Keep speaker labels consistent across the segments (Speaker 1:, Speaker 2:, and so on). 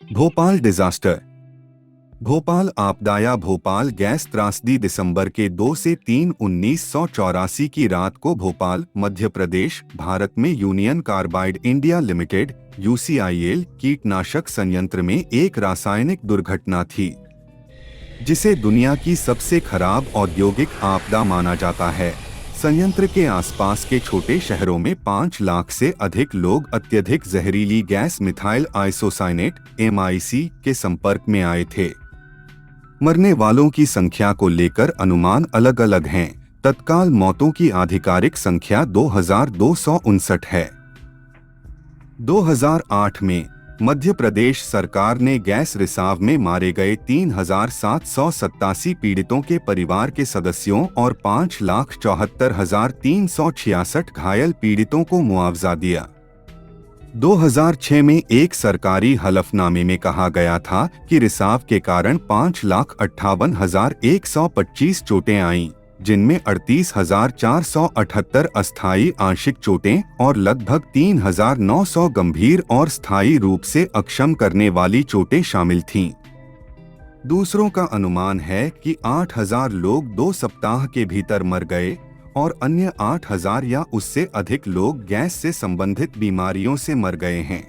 Speaker 1: Bhopal disaster. Bhopal आपदा या Bhopal gas त्रासदी दिसंबर के 2 से 3 1984 की रात को भोपाल, मध्य प्रदेश, भारत में union carbide India limited (UCIL) कीटनाशक संयंत्र में एक रासायनिक दुर्घटना थी, जिसे दुनिया की सबसे खराब औद्योगिक आपदा माना जाता है। संयंत्र के आसपास के छोटे शहरों में 5 लाख से अधिक लोग अत्यधिक जहरीली गैस मिथाइल आइसोसाइनेट (MIC) के संपर्क में आए थे। मरने वालों की संख्या को लेकर अनुमान अलग अलग हैं। तत्काल मौतों की आधिकारिक संख्या 2259 है। 2008 में मध्य प्रदेश सरकार ने गैस रिसाव में मारे गए 3787 पीड़ितों के परिवार के सदस्यों और 5,74,366 घायल पीड़ितों को मुआवजा दिया। 2006 में एक सरकारी हलफनामे में कहा गया था कि रिसाव के कारण 5,58,125 चोटें आईं, जिनमें 38,478 अस्थायी आंशिक चोटें और लगभग 3,900 गंभीर और स्थायी रूप से अक्षम करने वाली चोटें शामिल थीं। दूसरों का अनुमान है कि 8,000 लोग 2 सप्ताह के भीतर मर गए और अन्य 8,000 या उससे अधिक लोग गैस से संबंधित बीमारियों से मर गए हैं।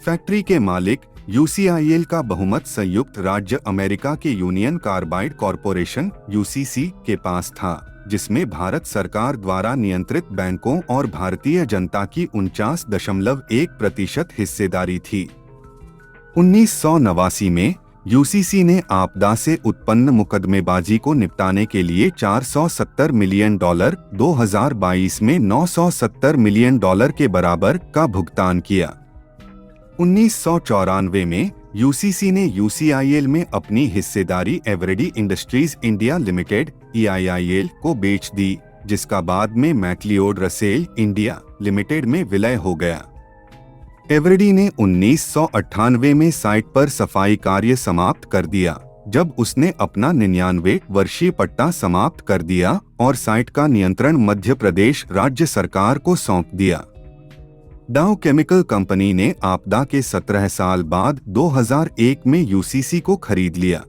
Speaker 1: फैक्ट्री के मालिक यूसीआईएल का बहुमत संयुक्त राज्य अमेरिका के यूनियन कार्बाइड कॉरपोरेशन (यूसीसी) के पास था, जिसमें भारत सरकार द्वारा नियंत्रित बैंकों और भारतीय जनता की 49.1% हिस्सेदारी थी। 1989 में यूसीसी ने आपदा से उत्पन्न मुकदमेबाजी को निपटाने के लिए $470 मिलियन, 2022 में $970 मिलियन के बराबर का भुगतान किया। 1994 में यूसीसी ने यूसीआईएल में अपनी हिस्सेदारी Eveready Industries India Limited (EIIL) को बेच दी, जिसका बाद में मैक्लिओड रसेल इंडिया लिमिटेड में विलय हो गया। एवरेडी ने 1998 में साइट पर सफाई कार्य समाप्त कर दिया, जब उसने अपना 99 वर्षीय पट्टा समाप्त कर दिया और साइट का नियंत्रण मध्य प्रदेश राज्य सरकार को सौंप दिया। डाउ केमिकल कंपनी ने आपदा के 17 साल बाद 2001 में यूसीसी को खरीद लिया।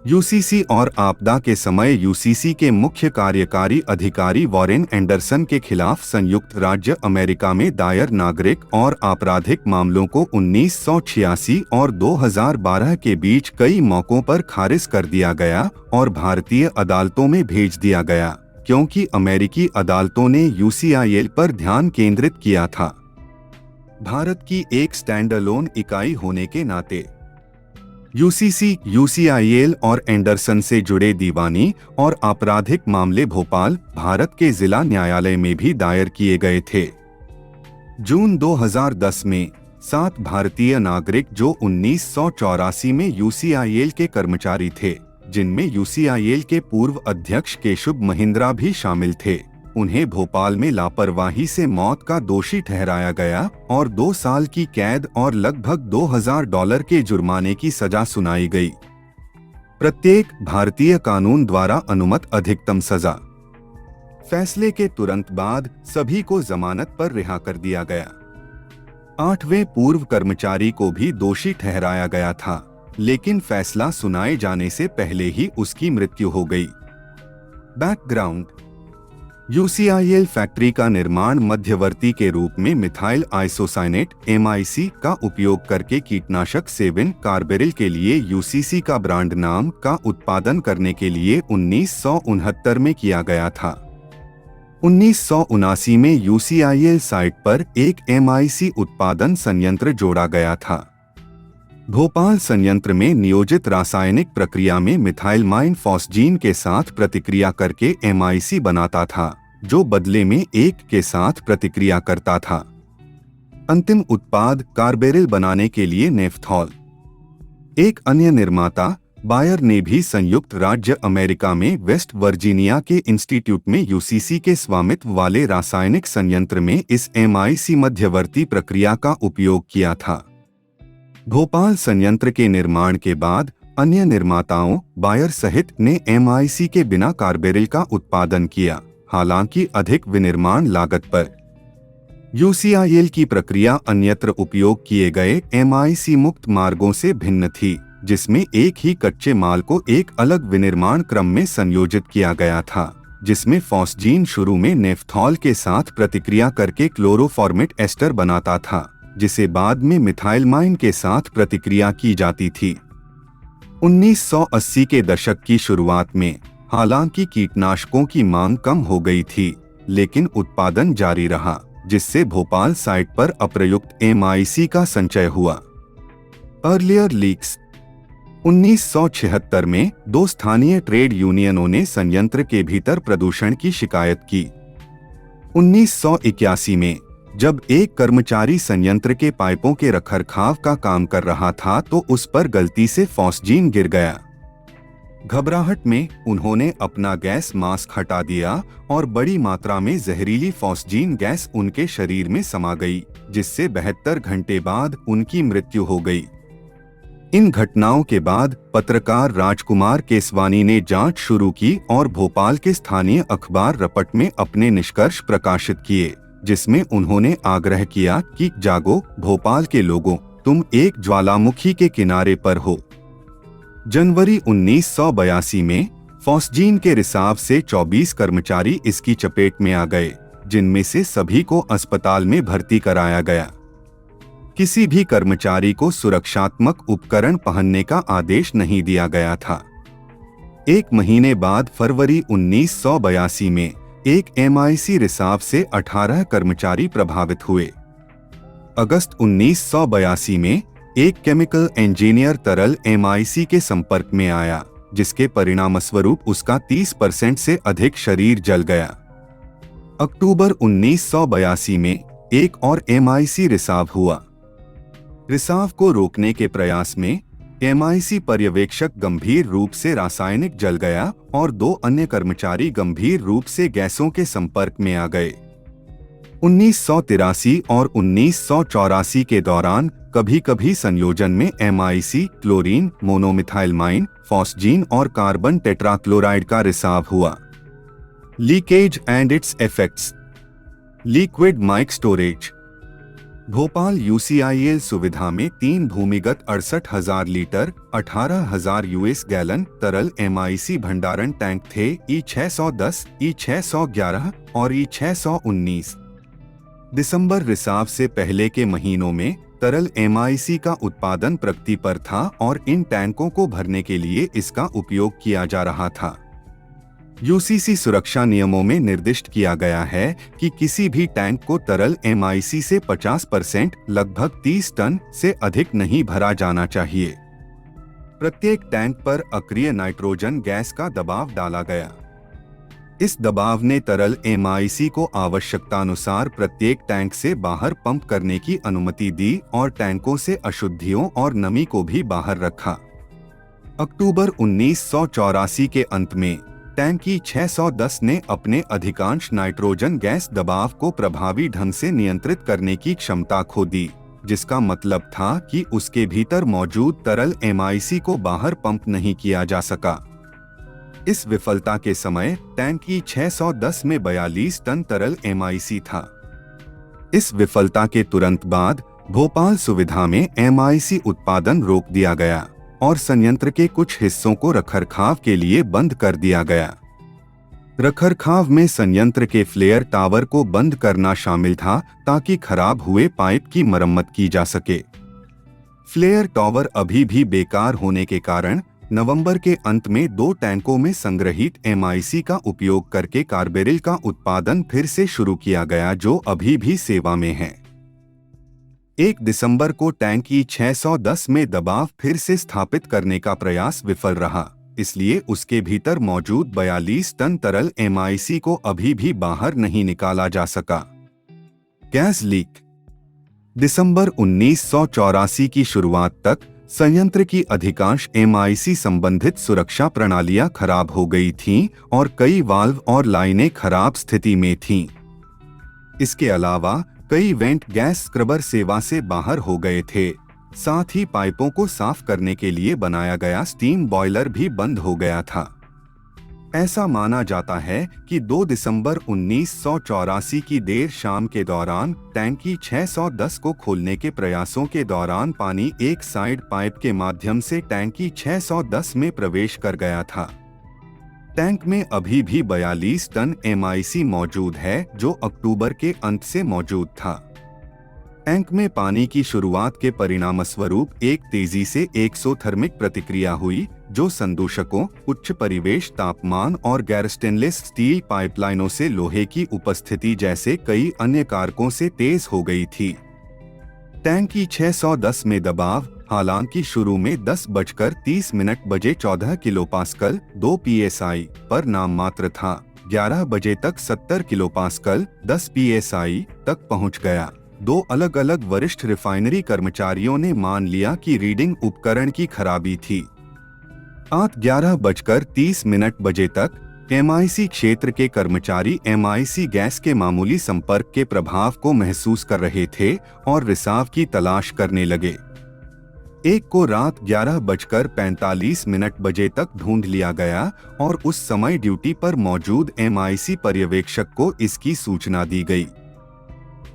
Speaker 1: यूसीसी और आपदा के समय यूसीसी के मुख्य कार्यकारी अधिकारी वॉरेन एंडरसन के खिलाफ संयुक्त राज्य अमेरिका में दायर नागरिक और आपराधिक मामलों को 1986 और 2012 के बीच कई मौकों पर खारिज कर दिया गया और भारतीय अदालतों में भेज दिया गया, क्योंकि अमेरिकी अदालतों ने यूसीआईएल पर ध्यान केंद्रित किया था। भारत की एक स्टैंडअलोन इकाई होने के नाते यूसीसी, यूसीआईएल और एंडरसन से जुड़े दीवानी और आपराधिक मामले भोपाल, भारत के जिला न्यायालय में भी दायर किए गए थे। जून 2010 में 7 भारतीय नागरिक जो 1984 में यूसीआईएल के कर्मचारी थे, जिनमें यूसीआईएल के पूर्व अध्यक्ष केशव महिंद्रा भी शामिल थे, उन्हें भोपाल में लापरवाही से मौत का दोषी ठहराया गया और 2 साल की कैद और लगभग $2,000 के जुर्माने की सजा सुनाई गई। प्रत्येक भारतीय कानून द्वारा अनुमत अधिकतम सजा। फैसले के तुरंत बाद सभी को जमानत पर रिहा कर दिया गया। 8वें पूर्व कर्मचारी को भी दोषी ठहराया गया था, लेकिन फैसला सुनाए जाने से पहले ही उसकी मृत्यु हो गई। बैकग्राउंड: यूसीआईएल फैक्ट्री का निर्माण मध्यवर्ती के रूप में मिथाइल आइसोसाइनेट (MIC) का उपयोग करके कीटनाशक सेविन कार्बेरिल के लिए यूसीसी का ब्रांड नाम का उत्पादन करने के लिए 1969 में किया गया था। 1979 में यूसीआईएल साइट पर एक MIC उत्पादन संयंत्र जोड़ा गया था। भोपाल संयंत्र में नियोजित रासायनिक प्रक्रिया में मिथाइलमाइन फॉस्जीन के साथ प्रतिक्रिया करके MIC बनाता था, जो बदले में एक के साथ प्रतिक्रिया करता था। अंतिम उत्पाद कार्बेरिल बनाने के लिए नेफ्थॉल। एक अन्य निर्माता बायर ने भी संयुक्त राज्य अमेरिका में वेस्ट वर्जीनिया के इंस्टीट्यूट में यूसीसी के स्वामित्व वाले रासायनिक संयंत्र में इस MIC मध्यवर्ती प्रक्रिया का उपयोग किया था। भोपाल संयंत्र के निर्माण के बाद अन्य निर्माताओं बायर सहित ने MIC के बिना कार्बेरिल का उत्पादन किया, हालांकि अधिक विनिर्माण लागत पर। यूसीआईएल की प्रक्रिया अन्यत्र उपयोग किए गए एमआईसी मुक्त मार्गों से भिन्न थी, जिसमें एक ही कच्चे माल को एक अलग विनिर्माण क्रम में संयोजित किया गया था, जिसमें फॉस्जीन शुरू में नेफ्थॉल के साथ प्रतिक्रिया करके क्लोरोफॉर्मेट एस्टर बनाता था, जिसे बाद में मिथाइलमाइन के साथ प्रतिक्रिया की जाती थी। 1980 के दशक की शुरुआत में हालांकि कीटनाशकों की मांग कम हो गई थी, लेकिन उत्पादन जारी रहा, जिससे भोपाल साइट पर अप्रयुक्त एमआईसी का संचय हुआ। अर्लियर लीक्स 1976 में 2 स्थानीय ट्रेड यूनियनों ने संयंत्र के भीतर प्रदूषण की शिकायत की। 1981 में जब एक कर्मचारी संयंत्र के पाइपों के रखरखाव का काम कर रहा था तो उस पर गलती से फॉस्जीन गिर गया। घबराहट में उन्होंने अपना गैस मास्क हटा दिया और बड़ी मात्रा में जहरीली फॉस्जीन गैस उनके शरीर में समा गई, जिससे 72 घंटे बाद उनकी मृत्यु हो गई। इन घटनाओं के बाद पत्रकार राजकुमार केसवानी ने जांच शुरू की और भोपाल के स्थानीय अखबार रपट में अपने निष्कर्ष प्रकाशित किए, जिसमें उन्होंने आग्रह किया कि जागो भोपाल के लोगों, तुम एक ज्वालामुखी के किनारे पर हो। जनवरी 1982 में फॉस्जीन के रिसाव से 24 कर्मचारी इसकी चपेट में आ गए, जिनमें से सभी को अस्पताल में भर्ती कराया गया। किसी भी कर्मचारी को सुरक्षात्मक उपकरण पहनने का आदेश नहीं दिया गया था। एक महीने बाद फरवरी 1982 में एक एमआईसी रिसाव से 18 कर्मचारी प्रभावित हुए। अगस्त 1982 में एक केमिकल इंजीनियर तरल एमआईसी के संपर्क में आया, जिसके परिणामस्वरूप उसका 30% से अधिक शरीर जल गया। अक्टूबर 1982 में एक और एमआईसी रिसाव हुआ। रिसाव को रोकने के प्रयास में एमआईसी पर्यवेक्षक गंभीर रूप से रासायनिक जल गया और 2 अन्य कर्मचारी गंभीर रूप से गैसों के संपर्क में आ गए। 1983 और 1984 के दौरान कभी-कभी संयोजन में एमआईसी, क्लोरीन, मोनोमिथाइलमाइन, फॉस्जीन और कार्बन टेट्राक्लोराइड का रिसाव हुआ। Leakage and its effects. Liquid MIC storage. Bhopal UCIL सुविधा में 3 भूमिगत 68,000 लीटर 18,000 यूएस गैलन तरल एमआईसी भंडारण टैंक थे, E610, E611 और E619। दिसंबर रिसाव से पहले के महीनों में तरल एमआईसी का उत्पादन प्रगति पर था और इन टैंकों को भरने के लिए इसका उपयोग किया जा रहा था। यूसीसी सुरक्षा नियमों में निर्दिष्ट किया गया है कि किसी भी टैंक को तरल एमआईसी से 50% लगभग 30 टन से अधिक नहीं भरा जाना चाहिए। प्रत्येक टैंक पर अक्रिय नाइट्रोजन गैस का दबाव डाला गया। इस दबाव ने तरल एमआईसी को आवश्यकतानुसार प्रत्येक टैंक से बाहर पंप करने की अनुमति दी और टैंकों से अशुद्धियों और नमी को भी बाहर रखा। अक्टूबर 1984 के अंत में टैंकी 610 ने अपने अधिकांश नाइट्रोजन गैस दबाव को प्रभावी ढंग से नियंत्रित करने की क्षमता खो दी, जिसका मतलब था कि उसके भीतर मौजूद तरल एमआईसी को बाहर पंप नहीं किया जा सका। इस विफलता के समय टैंकी 610 में 42 टन तरल एमआईसी था। इस विफलता के तुरंत बाद भोपाल सुविधा में एमआईसी उत्पादन रोक दिया गया और संयंत्र के कुछ हिस्सों को रखरखाव के लिए बंद कर दिया गया। रखरखाव में संयंत्र के फ्लेयर टावर को बंद करना शामिल था ताकि खराब हुए पाइप की मरम्मत की जा सके। फ्लेयर टावर अभी भी बेकार होने के कारण नवंबर के अंत में 2 टैंकों में संग्रहित एमआईसी का उपयोग करके कार्बेरिल का उत्पादन फिर से शुरू किया गया, जो अभी भी सेवा में है। 1 दिसंबर को टैंकी 610 में दबाव फिर से स्थापित करने का प्रयास विफल रहा, इसलिए उसके भीतर मौजूद 42 टन तरल एमआईसी को अभी भी बाहर नहीं निकाला जा सका। Gas leak. दिसंबर 1984 की शुरुआत तक संयंत्र की अधिकांश एमआईसी संबंधित सुरक्षा प्रणालियां खराब हो गई थीं और कई वाल्व और लाइनें खराब स्थिति में थीं। इसके अलावा कई वेंट गैस स्क्रबर सेवा से बाहर हो गए थे। साथ ही पाइपों को साफ करने के लिए बनाया गया स्टीम बॉयलर भी बंद हो गया था। ऐसा माना जाता है कि 2 दिसंबर 1984 की देर शाम के दौरान टैंकी 610 को खोलने के प्रयासों के दौरान पानी एक साइड पाइप के माध्यम से टैंकी 610 में प्रवेश कर गया था। टैंक में अभी भी 42 टन MIC मौजूद है, जो अक्टूबर के अंत से मौजूद था। टैंक में पानी की शुरुआत के परिणामस्वरूप एक तेजी से एक्सोथर्मिक प्रतिक्रिया हुई, जो संदूषकों, उच्च परिवेश तापमान और गैर स्टेनलेस स्टील पाइपलाइनों से लोहे की उपस्थिति जैसे कई अन्य कारकों से तेज हो गई थी। टैंकी 610 में दबाव, हालांकि शुरू में 10:30 बजे 14 किलोपास्कल 2 PSI पर नाममात्र था, 11 बजे तक 70 किलोपास्कल 10 PSI तक पहुंच गया। 2 अलग अलग वरिष्ठ रिफाइनरी कर्मचारियों ने मान लिया कि रीडिंग उपकरण की खराबी थी। 11:30 बजे तक MIC क्षेत्र के कर्मचारी MIC गैस के मामूली संपर्क के प्रभाव को महसूस कर रहे थे और रिसाव की तलाश करने लगे। 1 को रात 11:45 बजे तक ढूंढ लिया गया और उस समय ड्यूटी पर मौजूद MIC पर्यवेक्षक को इसकी सूचना दी गई।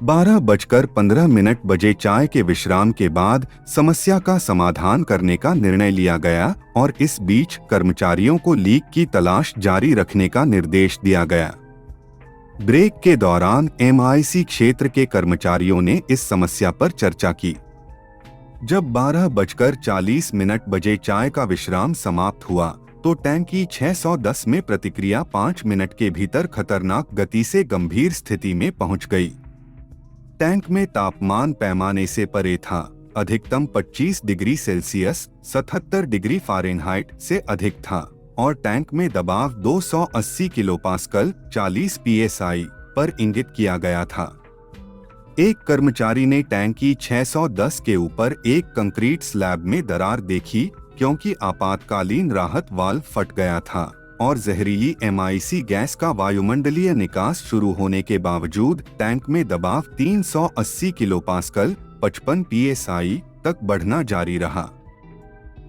Speaker 1: 12:15 बजे चाय के विश्राम के बाद समस्या का समाधान करने का निर्णय लिया गया और इस बीच कर्मचारियों को लीक की तलाश जारी रखने का निर्देश दिया गया। ब्रेक के दौरान MIC क्षेत्र के कर्मचारियों ने इस समस्या पर चर्चा की। जब 12:40 बजे चाय का विश्राम समाप्त हुआ तो टैंकी 610 में प्रतिक्रिया 5 मिनट के भीतर खतरनाक गति से गंभीर स्थिति में पहुंच गई। टैंक में तापमान पैमाने से परे था, अधिकतम 25 डिग्री सेल्सियस 77 डिग्री फ़ारेनहाइट से अधिक था और टैंक में दबाव 280 किलोपास्कल 40 PSI पर इंगित किया गया था। एक कर्मचारी ने टैंकी 610 के ऊपर एक कंक्रीट स्लैब में दरार देखी क्योंकि आपातकालीन राहत वाल्व फट गया था और जहरीली MIC गैस का वायुमंडलीय निकास शुरू होने के बावजूद टैंक में दबाव 380 किलोपास्कल 55 PSI तक बढ़ना जारी रहा।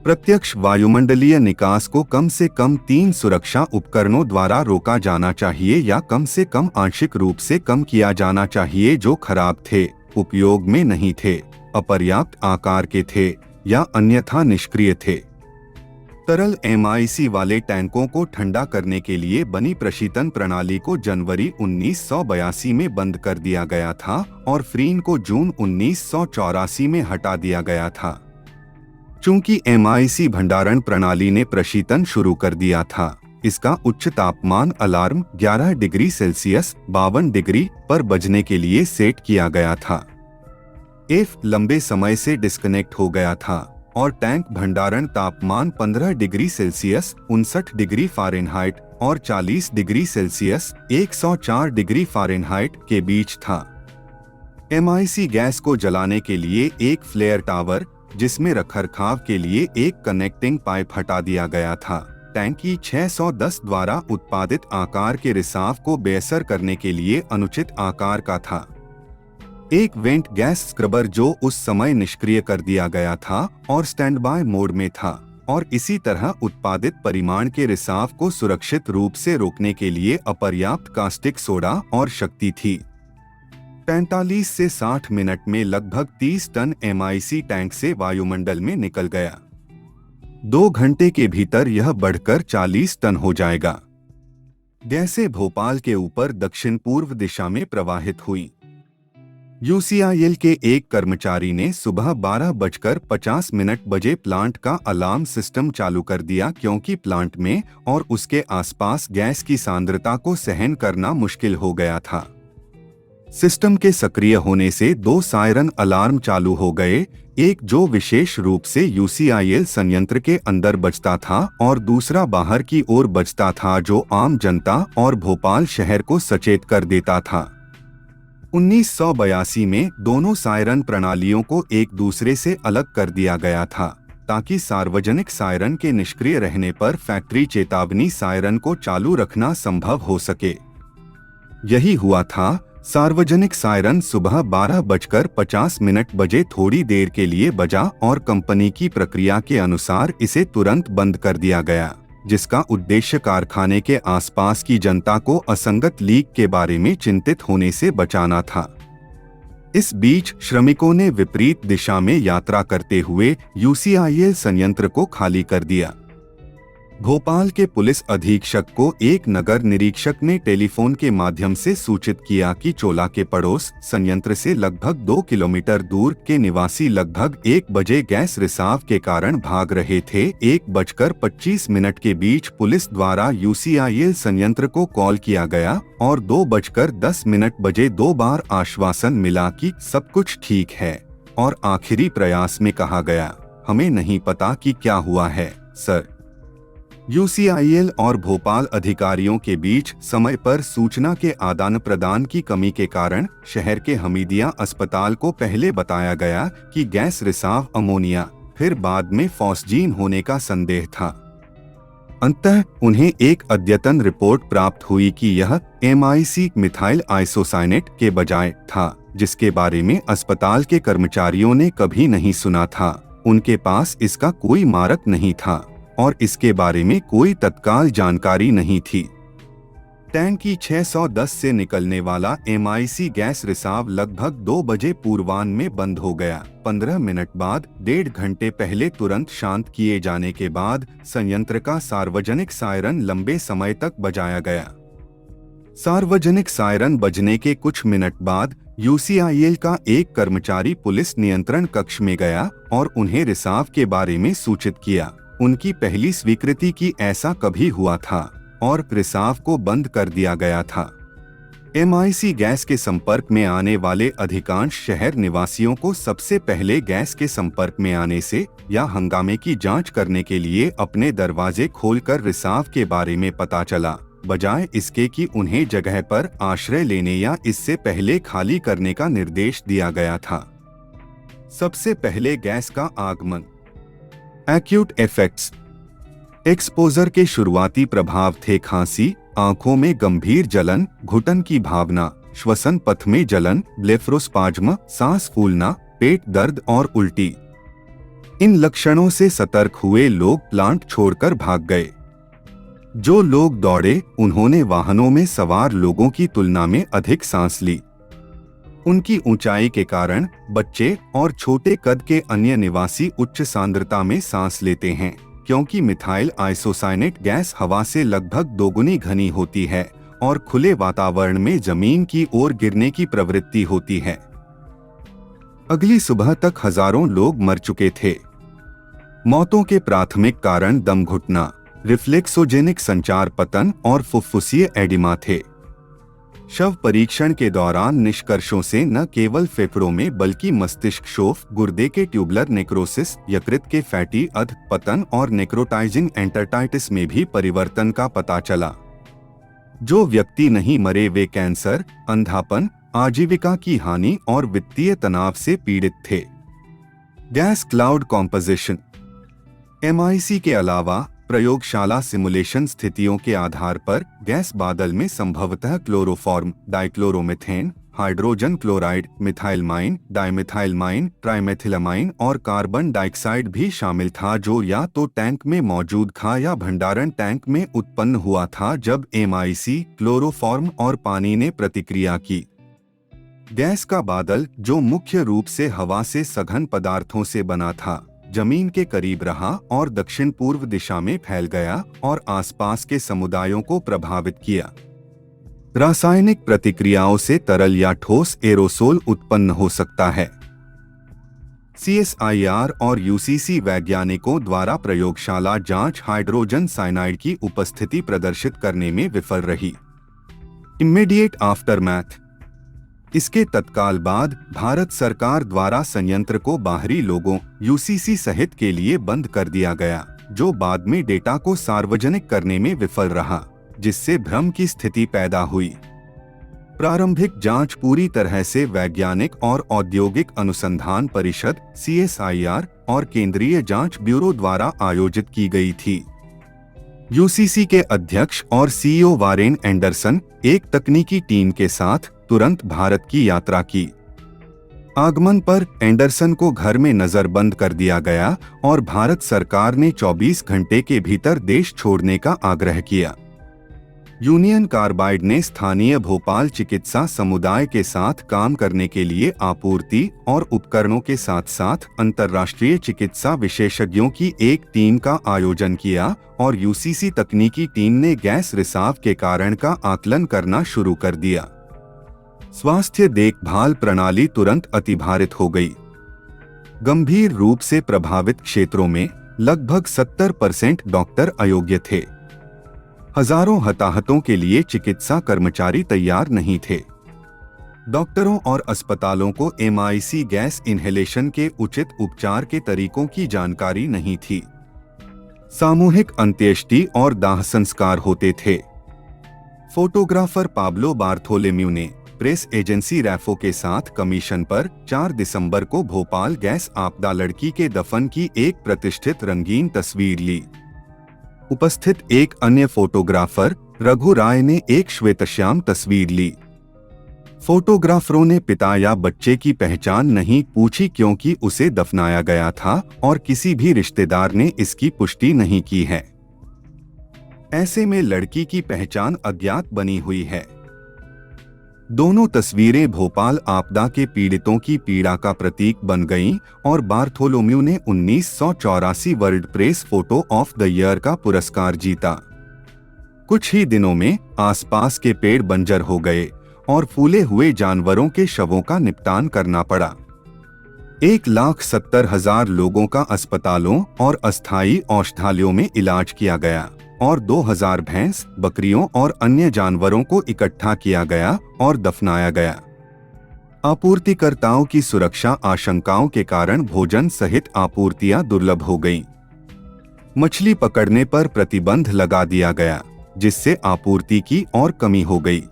Speaker 1: प्रत्यक्ष वायुमंडलीय निकास को कम से कम 3 सुरक्षा उपकरणों द्वारा रोका जाना चाहिए या कम से कम आंशिक रूप से कम किया जाना चाहिए जो खराब थे, उपयोग में नहीं थे, अपर्याप्त आकार के थे या अन्यथा निष्क्रिय थे। तरल MIC वाले टैंकों को ठंडा करने के लिए बनी प्रशीतन प्रणाली को जनवरी 1982 में बंद कर दिया गया था और फ्रीन को जून 1984 में हटा दिया गया था। चूंकि MIC भंडारण प्रणाली ने प्रशीतन शुरू कर दिया था, इसका उच्च तापमान अलार्म 11 डिग्री सेल्सियस 52 डिग्री पर बजने के लिए सेट किया गया था। F लंबे समय से डिस्कनेक्ट हो गया था और टैंक भंडारण तापमान 15 डिग्री सेल्सियस 59 डिग्री फ़ारेनहाइट और 40 डिग्री सेल्सियस 104 डिग्री फ़ारेनहाइट के बीच था। MIC गैस को जलाने के लिए एक फ्लेयर टावर, जिसमें रखरखाव के लिए एक कनेक्टिंग पाइप हटा दिया गया था, टैंकी 610 द्वारा उत्पादित आकार के रिसाव को बेअसर करने के लिए अनुचित आकार का था। एक वेंट गैस स्क्रबर जो उस समय निष्क्रिय कर दिया गया था और स्टैंड बाय मोड में था और इसी तरह उत्पादित परिमाण के रिसाव को सुरक्षित रूप से रोकने के लिए अपर्याप्त कास्टिक सोडा और शक्ति थी। 45 से 60 मिनट में लगभग 30 टन MIC टैंक से वायुमंडल में निकल गया। 2 घंटे के भीतर यह बढ़कर 40 टन हो जाएगा। गैसें भोपाल के ऊपर दक्षिण पूर्व दिशा में प्रवाहित हुई। UCIL के एक कर्मचारी ने सुबह 12:50 बजे प्लांट का अलार्म सिस्टम चालू कर दिया क्योंकि प्लांट में और उसके आसपास गैस की सांद्रता को सहन करना मुश्किल हो गया था। सिस्टम के सक्रिय होने से 2 सायरन अलार्म चालू हो गए, एक जो विशेष रूप से UCIL संयंत्र के अंदर बजता था और दूसरा बाहर की ओर बजता था जो आम जनता और भोपाल शहर को सचेत कर देता था। 1982 में दोनों सायरन प्रणालियों को एक दूसरे से अलग कर दिया गया था ताकि सार्वजनिक सायरन के निष्क्रिय रहने पर फैक्ट्री चेतावनी सायरन को चालू रखना संभव हो सके। यही हुआ था। सार्वजनिक सायरन सुबह 12:50 बजे थोड़ी देर के लिए बजा और कंपनी की प्रक्रिया के अनुसार इसे तुरंत बंद कर दिया गया। जिसका उद्देश्य कारखाने के आसपास की जनता को असंगत लीक के बारे में चिंतित होने से बचाना था। इस बीच श्रमिकों ने विपरीत दिशा में यात्रा करते हुए यूसीआईएल संयंत्र को खाली कर दिया। भोपाल के पुलिस अधीक्षक को एक नगर निरीक्षक ने टेलीफोन के माध्यम से सूचित किया कि चोला के पड़ोस संयंत्र से लगभग 2 किलोमीटर दूर के निवासी लगभग 1 बजे गैस रिसाव के कारण भाग रहे थे। 1:25 के बीच पुलिस द्वारा यूसीआईएल संयंत्र को कॉल किया गया और 2:10 बजे 2 बार आश्वासन मिला कि सब कुछ ठीक है और आखिरी प्रयास में कहा गया, हमें नहीं पता कि क्या हुआ है सर। यूसीआईएल और भोपाल अधिकारियों के बीच समय पर सूचना के आदान प्रदान की कमी के कारण शहर के हमीदिया अस्पताल को पहले बताया गया कि गैस रिसाव अमोनिया, फिर बाद में फॉस्जीन होने का संदेह था। अंततः उन्हें एक अद्यतन रिपोर्ट प्राप्त हुई कि यह MIC मिथाइल आइसोसाइनेट के बजाय था, जिसके बारे में अस्पताल के कर्मचारियों ने कभी नहीं सुना था। उनके पास इसका कोई मारक नहीं था और इसके बारे में कोई तत्काल जानकारी नहीं थी। टैंक की 610 से निकलने वाला MIC गैस रिसाव लगभग 2 बजे पूर्वाह्न में बंद हो गया। 15 मिनट बाद 1.5 घंटे पहले तुरंत शांत किए जाने के बाद संयंत्र का सार्वजनिक सायरन लंबे समय तक बजाया गया। सार्वजनिक सायरन बजने के कुछ मिनट बाद यूसीआईएल का एक कर्मचारी पुलिस नियंत्रण कक्ष में गया और उन्हें रिसाव के बारे में सूचित किया। उनकी पहली स्वीकृति की ऐसा कभी हुआ था और रिसाव को बंद कर दिया गया था। MIC गैस के संपर्क में आने वाले अधिकांश शहर निवासियों को सबसे पहले गैस के संपर्क में आने से या हंगामे की जांच करने के लिए अपने दरवाजे खोलकर रिसाव के बारे में पता चला, बजाय इसके कि उन्हें जगह पर आश्रय लेने या इससे पहले खाली करने का निर्देश दिया गया था। सबसे पहले गैस का आगमन। Acute effects. एक्सपोजर के शुरुआती प्रभाव थे खांसी, आंखों में गंभीर जलन, घुटन की भावना, श्वसन पथ में जलन, ब्लेफरोस्पाज्म, सांस फूलना, पेट दर्द और उल्टी। इन लक्षणों से सतर्क हुए लोग प्लांट छोड़कर भाग गए। जो लोग दौड़े उन्होंने वाहनों में सवार लोगों की तुलना में अधिक सांस ली। उनकी ऊंचाई के कारण बच्चे और छोटे कद के अन्य निवासी उच्च सांद्रता में सांस लेते हैं, क्योंकि मिथाइल आइसोसाइनेट गैस हवा से लगभग दोगुनी घनी होती है और खुले वातावरण में जमीन की ओर गिरने की प्रवृत्ति होती है। अगली सुबह तक हजारों लोग मर चुके थे। मौतों के प्राथमिक कारण दम घुटना, रिफ्लेक्सोजेनिक संचार पतन और फुफ्फुसीय एडिमा थे। शव परीक्षण के दौरान निष्कर्षों से न केवल फेफड़ों में बल्कि मस्तिष्क क्षोभ, गुर्दे के ट्यूबुलर नेक्रोसिस, यकृत के फैटी अध पतन और नेक्रोटाइजिंग एंटरटाइटिस में भी परिवर्तन का पता चला। जो व्यक्ति नहीं मरे वे कैंसर, अंधापन, आजीविका की हानि और वित्तीय तनाव से पीड़ित थे। Gas cloud composition. MIC के अलावा प्रयोगशाला सिमुलेशन स्थितियों के आधार पर गैस बादल में संभवतः क्लोरोफॉर्म, डाइक्लोरोमीथेन, हाइड्रोजन क्लोराइड, मिथाइलमाइन, डाइमिथाइलमाइन, ट्राइमेथिलमाइन और कार्बन डाइऑक्साइड भी शामिल था, जो या तो टैंक में मौजूद था या भंडारण टैंक में उत्पन्न हुआ था जब MIC, क्लोरोफॉर्म और पानी ने प्रतिक्रिया की। गैस का बादल, जो मुख्य रूप से हवा से सघन पदार्थों से बना था, जमीन के करीब रहा और दक्षिण पूर्व दिशा में फैल गया और आसपास के समुदायों को प्रभावित किया। रासायनिक प्रतिक्रियाओं से तरल या ठोस एरोसोल उत्पन्न हो सकता है। CSIR और UCC वैज्ञानिकों द्वारा प्रयोगशाला जांच हाइड्रोजन साइनाइड की उपस्थिति प्रदर्शित करने में विफल रही। Immediate aftermath. इसके तत्काल बाद भारत सरकार द्वारा संयंत्र को बाहरी लोगों UCC सहित के लिए बंद कर दिया गया, जो बाद में डेटा को सार्वजनिक करने में विफल रहा, जिससे भ्रम की स्थिति पैदा हुई। प्रारंभिक जांच पूरी तरह से वैज्ञानिक और औद्योगिक अनुसंधान परिषद CSIR और केंद्रीय जांच ब्यूरो द्वारा आयोजित की गई थी। UCC के अध्यक्ष और CEO वारेन एंडरसन एक तकनीकी टीम के साथ तुरंत भारत की यात्रा की। आगमन पर एंडरसन को घर में नजरबंद कर दिया गया और भारत सरकार ने 24 घंटे के भीतर देश छोड़ने का आग्रह किया। यूनियन कार्बाइड ने स्थानीय भोपाल चिकित्सा समुदाय के साथ काम करने के लिए आपूर्ति और उपकरणों के साथ साथ अंतर्राष्ट्रीय चिकित्सा विशेषज्ञों की एक टीम का आयोजन किया और यूसीसी तकनीकी टीम ने गैस रिसाव के कारण का आकलन करना शुरू कर दिया। स्वास्थ्य देखभाल प्रणाली तुरंत अतिभारित हो गई। गंभीर रूप से प्रभावित क्षेत्रों में लगभग 70% डॉक्टर अयोग्य थे। हजारों हताहतों के लिए चिकित्सा कर्मचारी तैयार नहीं थे। डॉक्टरों और अस्पतालों को MIC गैस इन्हेलेशन के उचित उपचार के तरीकों की जानकारी नहीं थी। सामूहिक अंत्येष्टि और दाह संस्कार होते थे। फोटोग्राफर पाब्लो बार्थोलेम्यू ने प्रेस एजेंसी रैफो के साथ कमीशन पर 4 दिसंबर को भोपाल गैस आपदा लड़की के दफन की एक प्रतिष्ठित रंगीन तस्वीर ली। उपस्थित एक अन्य फोटोग्राफर रघु राय ने एक श्वेतश्याम तस्वीर ली। फोटोग्राफरों ने पिता या बच्चे की पहचान नहीं पूछी क्योंकि उसे दफनाया गया था और किसी भी रिश्तेदार ने इसकी पुष्टि नहीं की है। ऐसे में लड़की की पहचान अज्ञात बनी हुई है। दोनों तस्वीरें भोपाल आपदा के पीड़ितों की पीड़ा का प्रतीक बन गईं और बार्थोलोम्यू ने 1984 world press photo of the year का पुरस्कार जीता। कुछ ही दिनों में आसपास के पेड़ बंजर हो गए और फूले हुए जानवरों के शवों का निपटान करना पड़ा। 1,70,000 लोगों का अस्पतालों और अस्थायी औषधालयों में इलाज किया गया और 2,000 भैंस, बकरियों और अन्य जानवरों को इकट्ठा किया गया और दफनाया गया। आपूर्तिकर्ताओं की सुरक्षा आशंकाओं के कारण भोजन सहित आपूर्तियां दुर्लभ हो गईं। मछली पकड़ने पर प्रतिबंध लगा दिया गया, जिससे आपूर्ति की और कमी हो गई।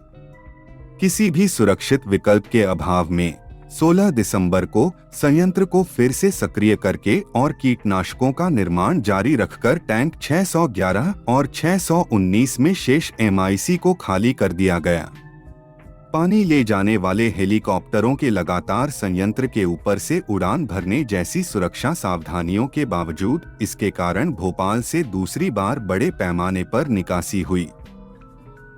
Speaker 1: किसी भी सुरक्षित विकल्प के अभाव में 16 दिसंबर को संयंत्र को फिर से सक्रिय करके और कीटनाशकों का निर्माण जारी रखकर टैंक 611 और 619 में शेष MIC को खाली कर दिया गया। पानी ले जाने वाले हेलीकॉप्टरों के लगातार संयंत्र के ऊपर से उड़ान भरने जैसी सुरक्षा सावधानियों के बावजूद इसके कारण भोपाल से दूसरी बार बड़े पैमाने पर निकासी हुई।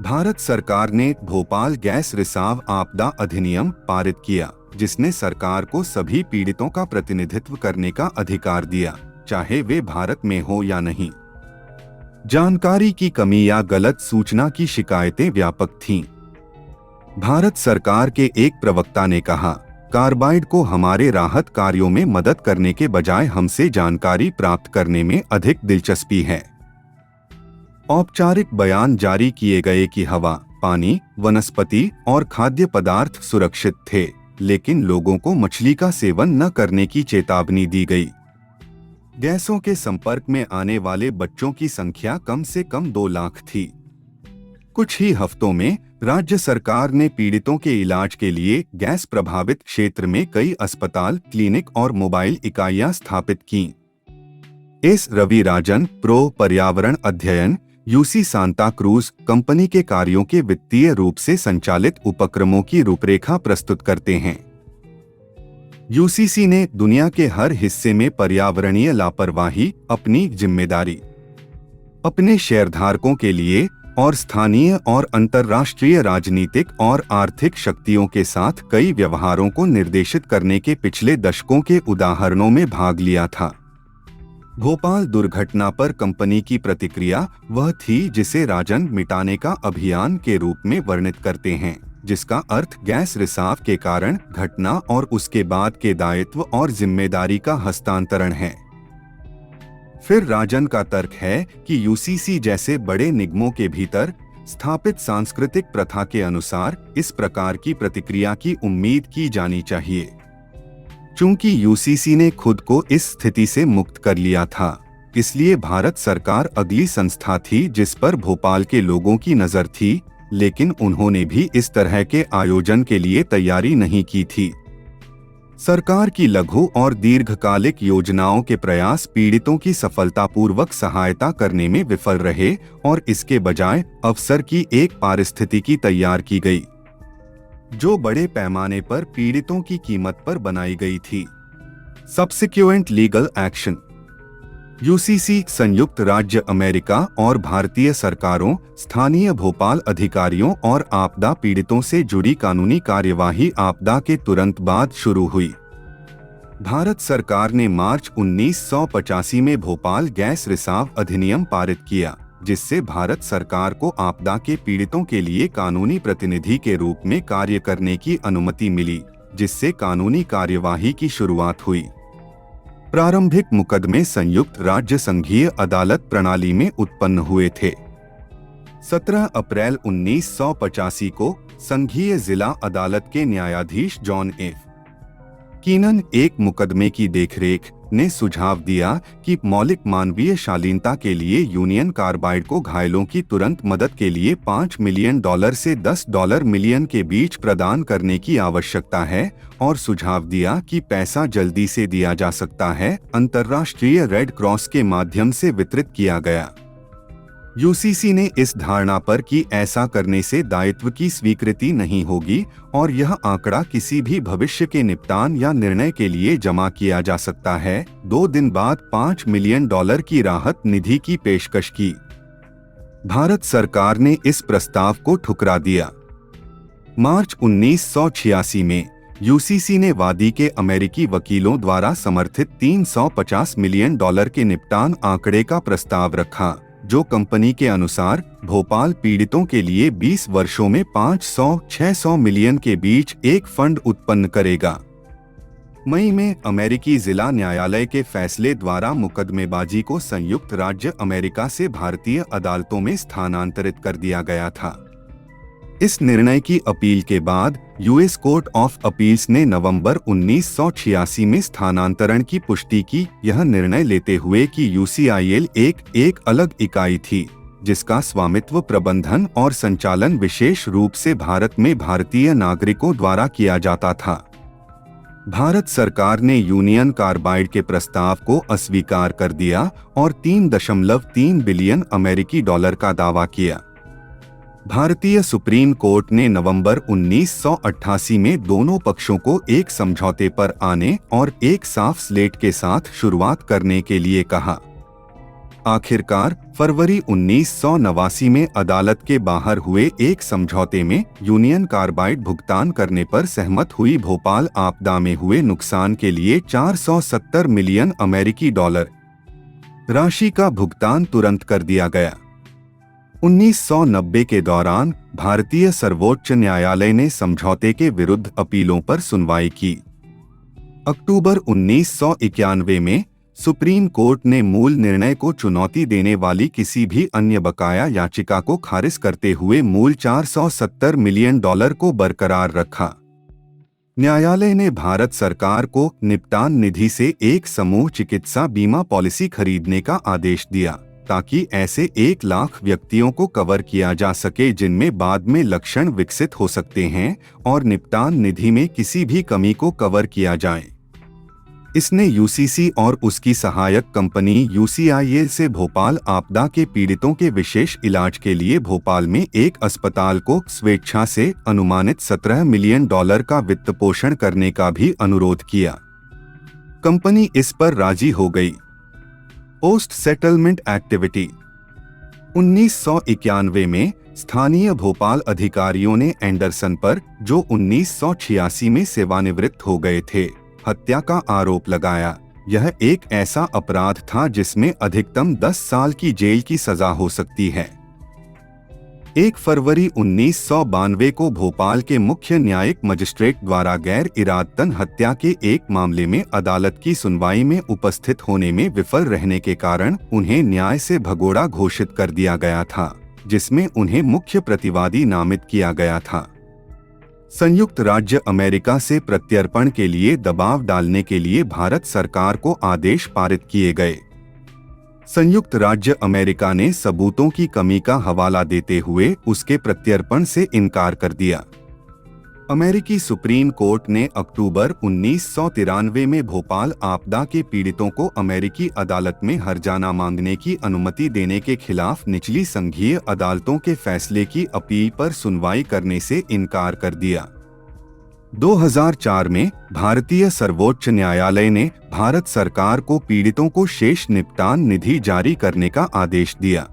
Speaker 1: भारत सरकार ने भोपाल गैस रिसाव आपदा अधिनियम पारित किया, जिसने सरकार को सभी पीड़ितों का प्रतिनिधित्व करने का अधिकार दिया, चाहे वे भारत में हो या नहीं। जानकारी की कमी या गलत सूचना की शिकायतें व्यापक थीं। भारत सरकार के एक प्रवक्ता ने कहा, कार्बाइड को हमारे राहत कार्यों में मदद करने के बजाय हमसे जानकारी प्राप्त करने में अधिक दिलचस्पी है। औपचारिक बयान जारी किए गए कि हवा, पानी, वनस्पति और खाद्य पदार्थ सुरक्षित थे, लेकिन लोगों को मछली का सेवन न करने की चेतावनी दी गई। गैसों के संपर्क में आने वाले बच्चों की संख्या कम से कम 2 लाख थी। कुछ ही हफ्तों में राज्य सरकार ने पीड़ितों के इलाज के लिए गैस प्रभावित क्षेत्र में कई अस्पताल, क्लिनिक और मोबाइल इकाइयां स्थापित कीं। एस रवि राजन, प्रो पर्यावरण अध्ययन, यूसी सांता क्रूज कंपनी के कार्यों के वित्तीय रूप से संचालित उपक्रमों की रूपरेखा प्रस्तुत करते हैं। यूसीसी ने दुनिया के हर हिस्से में पर्यावरणीय लापरवाही, अपनी जिम्मेदारी, अपने शेयरधारकों के लिए और स्थानीय और अंतर्राष्ट्रीय राजनीतिक और आर्थिक शक्तियों के साथ कई व्यवहारों को निर्देशित करने के पिछले दशकों के उदाहरणों में भाग लिया था। भोपाल दुर्घटना पर कंपनी की प्रतिक्रिया वह थी जिसे राजन मिटाने का अभियान के रूप में वर्णित करते हैं, जिसका अर्थ गैस रिसाव के कारण घटना और उसके बाद के दायित्व और जिम्मेदारी का हस्तांतरण है। फिर राजन का तर्क है कि यूसीसी जैसे बड़े निगमों के भीतर स्थापित सांस्कृतिक प्रथा के अनुसार इस प्रकार की प्रतिक्रिया की उम्मीद की जानी चाहिए। चूंकि यूसीसी ने खुद को इस स्थिति से मुक्त कर लिया था, इसलिए भारत सरकार अगली संस्था थी जिस पर भोपाल के लोगों की नजर थी, लेकिन उन्होंने भी इस तरह के आयोजन के लिए तैयारी नहीं की थी। सरकार की लघु और दीर्घकालिक योजनाओं के प्रयास पीड़ितों की सफलतापूर्वक सहायता करने में विफल रहे और इसके बजाय अवसर की एक पारिस्थितिकी तैयार की गई। जो बड़े पैमाने पर पीड़ितों की कीमत पर बनाई गई थी। Subsequent legal action. यूसीसी संयुक्त राज्य अमेरिका और भारतीय सरकारों, स्थानीय भोपाल अधिकारियों और आपदा पीड़ितों से जुड़ी कानूनी कार्यवाही आपदा के तुरंत बाद शुरू हुई। भारत सरकार ने मार्च 1985 में भोपाल गैस रिसाव अधिनियम पारित किया, जिससे भारत सरकार को आपदा के पीड़ितों के लिए कानूनी प्रतिनिधि के रूप में कार्य करने की अनुमति मिली, जिससे कानूनी कार्यवाही की शुरुआत हुई। प्रारंभिक मुकदमे संयुक्त राज्य संघीय अदालत प्रणाली में उत्पन्न हुए थे। 17 अप्रैल 1985 को संघीय जिला अदालत के न्यायाधीश जॉन एफ कीनन एक मुकदमे की देखरेख ने सुझाव दिया कि मौलिक मानवीय शालीनता के लिए यूनियन कार्बाइड को घायलों की तुरंत मदद के लिए $5 मिलियन से $10 मिलियन के बीच प्रदान करने की आवश्यकता है और सुझाव दिया कि पैसा जल्दी से दिया जा सकता है, अंतर्राष्ट्रीय रेड क्रॉस के माध्यम से वितरित किया गया। यूसीसी ने इस धारणा पर कि ऐसा करने से दायित्व की स्वीकृति नहीं होगी और यह आंकड़ा किसी भी भविष्य के निपटान या निर्णय के लिए जमा किया जा सकता है, 2 दिन बाद $5 मिलियन की राहत निधि की पेशकश की। भारत सरकार ने इस प्रस्ताव को ठुकरा दिया। मार्च 1986 में यूसीसी ने वादी के अमेरिकी वकीलों द्वारा समर्थित $350 मिलियन के निपटान आंकड़े का प्रस्ताव रखा, जो कंपनी के अनुसार भोपाल पीड़ितों के लिए 20 वर्षों में 500-600 मिलियन के बीच एक फंड उत्पन्न करेगा। मई में अमेरिकी जिला न्यायालय के फैसले द्वारा मुकदमेबाजी को संयुक्त राज्य अमेरिका से भारतीय अदालतों में स्थानांतरित कर दिया गया था। इस निर्णय की अपील के बाद यूएस कोर्ट ऑफ अपील्स ने नवंबर 1986 में स्थानांतरण की पुष्टि की, यह निर्णय लेते हुए कि यूसीआईएल एक अलग इकाई थी, जिसका स्वामित्व, प्रबंधन और संचालन विशेष रूप से भारत में भारतीय नागरिकों द्वारा किया जाता था। भारत सरकार ने यूनियन कार्बाइड के प्रस्ताव को अस्वीकार कर दिया और $3.3 बिलियन अमेरिकी डॉलर का दावा किया। भारतीय सुप्रीम कोर्ट ने नवंबर 1988 में दोनों पक्षों को एक समझौते पर आने और एक साफ स्लेट के साथ शुरुआत करने के लिए कहा। आखिरकार फरवरी 1989 में अदालत के बाहर हुए एक समझौते में यूनियन कार्बाइड भुगतान करने पर सहमत हुई। भोपाल आपदा में हुए नुकसान के लिए $470 मिलियन अमेरिकी डॉलर राशि का भुगतान तुरंत कर दिया गया। 1990 के दौरान भारतीय सर्वोच्च न्यायालय ने समझौते के विरुद्ध अपीलों पर सुनवाई की। अक्टूबर 1991 में सुप्रीम कोर्ट ने मूल निर्णय को चुनौती देने वाली किसी भी अन्य बकाया याचिका को खारिज करते हुए मूल $470 मिलियन को बरकरार रखा। न्यायालय ने भारत सरकार को निपटान निधि से एक समूह चिकित्सा बीमा पॉलिसी खरीदने का आदेश दिया, ताकि ऐसे 1 लाख व्यक्तियों को कवर किया जा सके जिनमें बाद में लक्षण विकसित हो सकते हैं और निपटान निधि में किसी भी कमी को कवर किया जाए। इसने यूसीसी और उसकी सहायक कंपनी यूसीआईएल से भोपाल आपदा के पीड़ितों के विशेष इलाज के लिए भोपाल में एक अस्पताल को स्वेच्छा से अनुमानित $17 मिलियन का वित्त पोषण करने का भी अनुरोध किया। कंपनी इस पर राजी हो गई। Post settlement activity. 1991 में स्थानीय भोपाल अधिकारियों ने एंडरसन पर, जो 1986 में सेवानिवृत्त हो गए थे, हत्या का आरोप लगाया। यह एक ऐसा अपराध था जिसमें अधिकतम 10 साल की जेल की सजा हो सकती है। 1 फरवरी 1992 को भोपाल के मुख्य न्यायिक मजिस्ट्रेट द्वारा गैर इरादतन हत्या के एक मामले में अदालत की सुनवाई में उपस्थित होने में विफल रहने के कारण उन्हें न्याय से भगोड़ा घोषित कर दिया गया था, जिसमें उन्हें मुख्य प्रतिवादी नामित किया गया था। संयुक्त राज्य अमेरिका से प्रत्यर्पण के लिए दबाव डालने के लिए भारत सरकार को आदेश पारित किए गए। संयुक्त राज्य अमेरिका ने सबूतों की कमी का हवाला देते हुए उसके प्रत्यर्पण से इनकार कर दिया। अमेरिकी सुप्रीम कोर्ट ने अक्टूबर 1993 में भोपाल आपदा के पीड़ितों को अमेरिकी अदालत में हर्जाना मांगने की अनुमति देने के खिलाफ निचली संघीय अदालतों के फैसले की अपील पर सुनवाई करने से इनकार कर दिया। 2004 में भारतीय सर्वोच्च न्यायालय ने भारत सरकार को पीड़ितों को शेष निपटान निधि जारी करने का आदेश दिया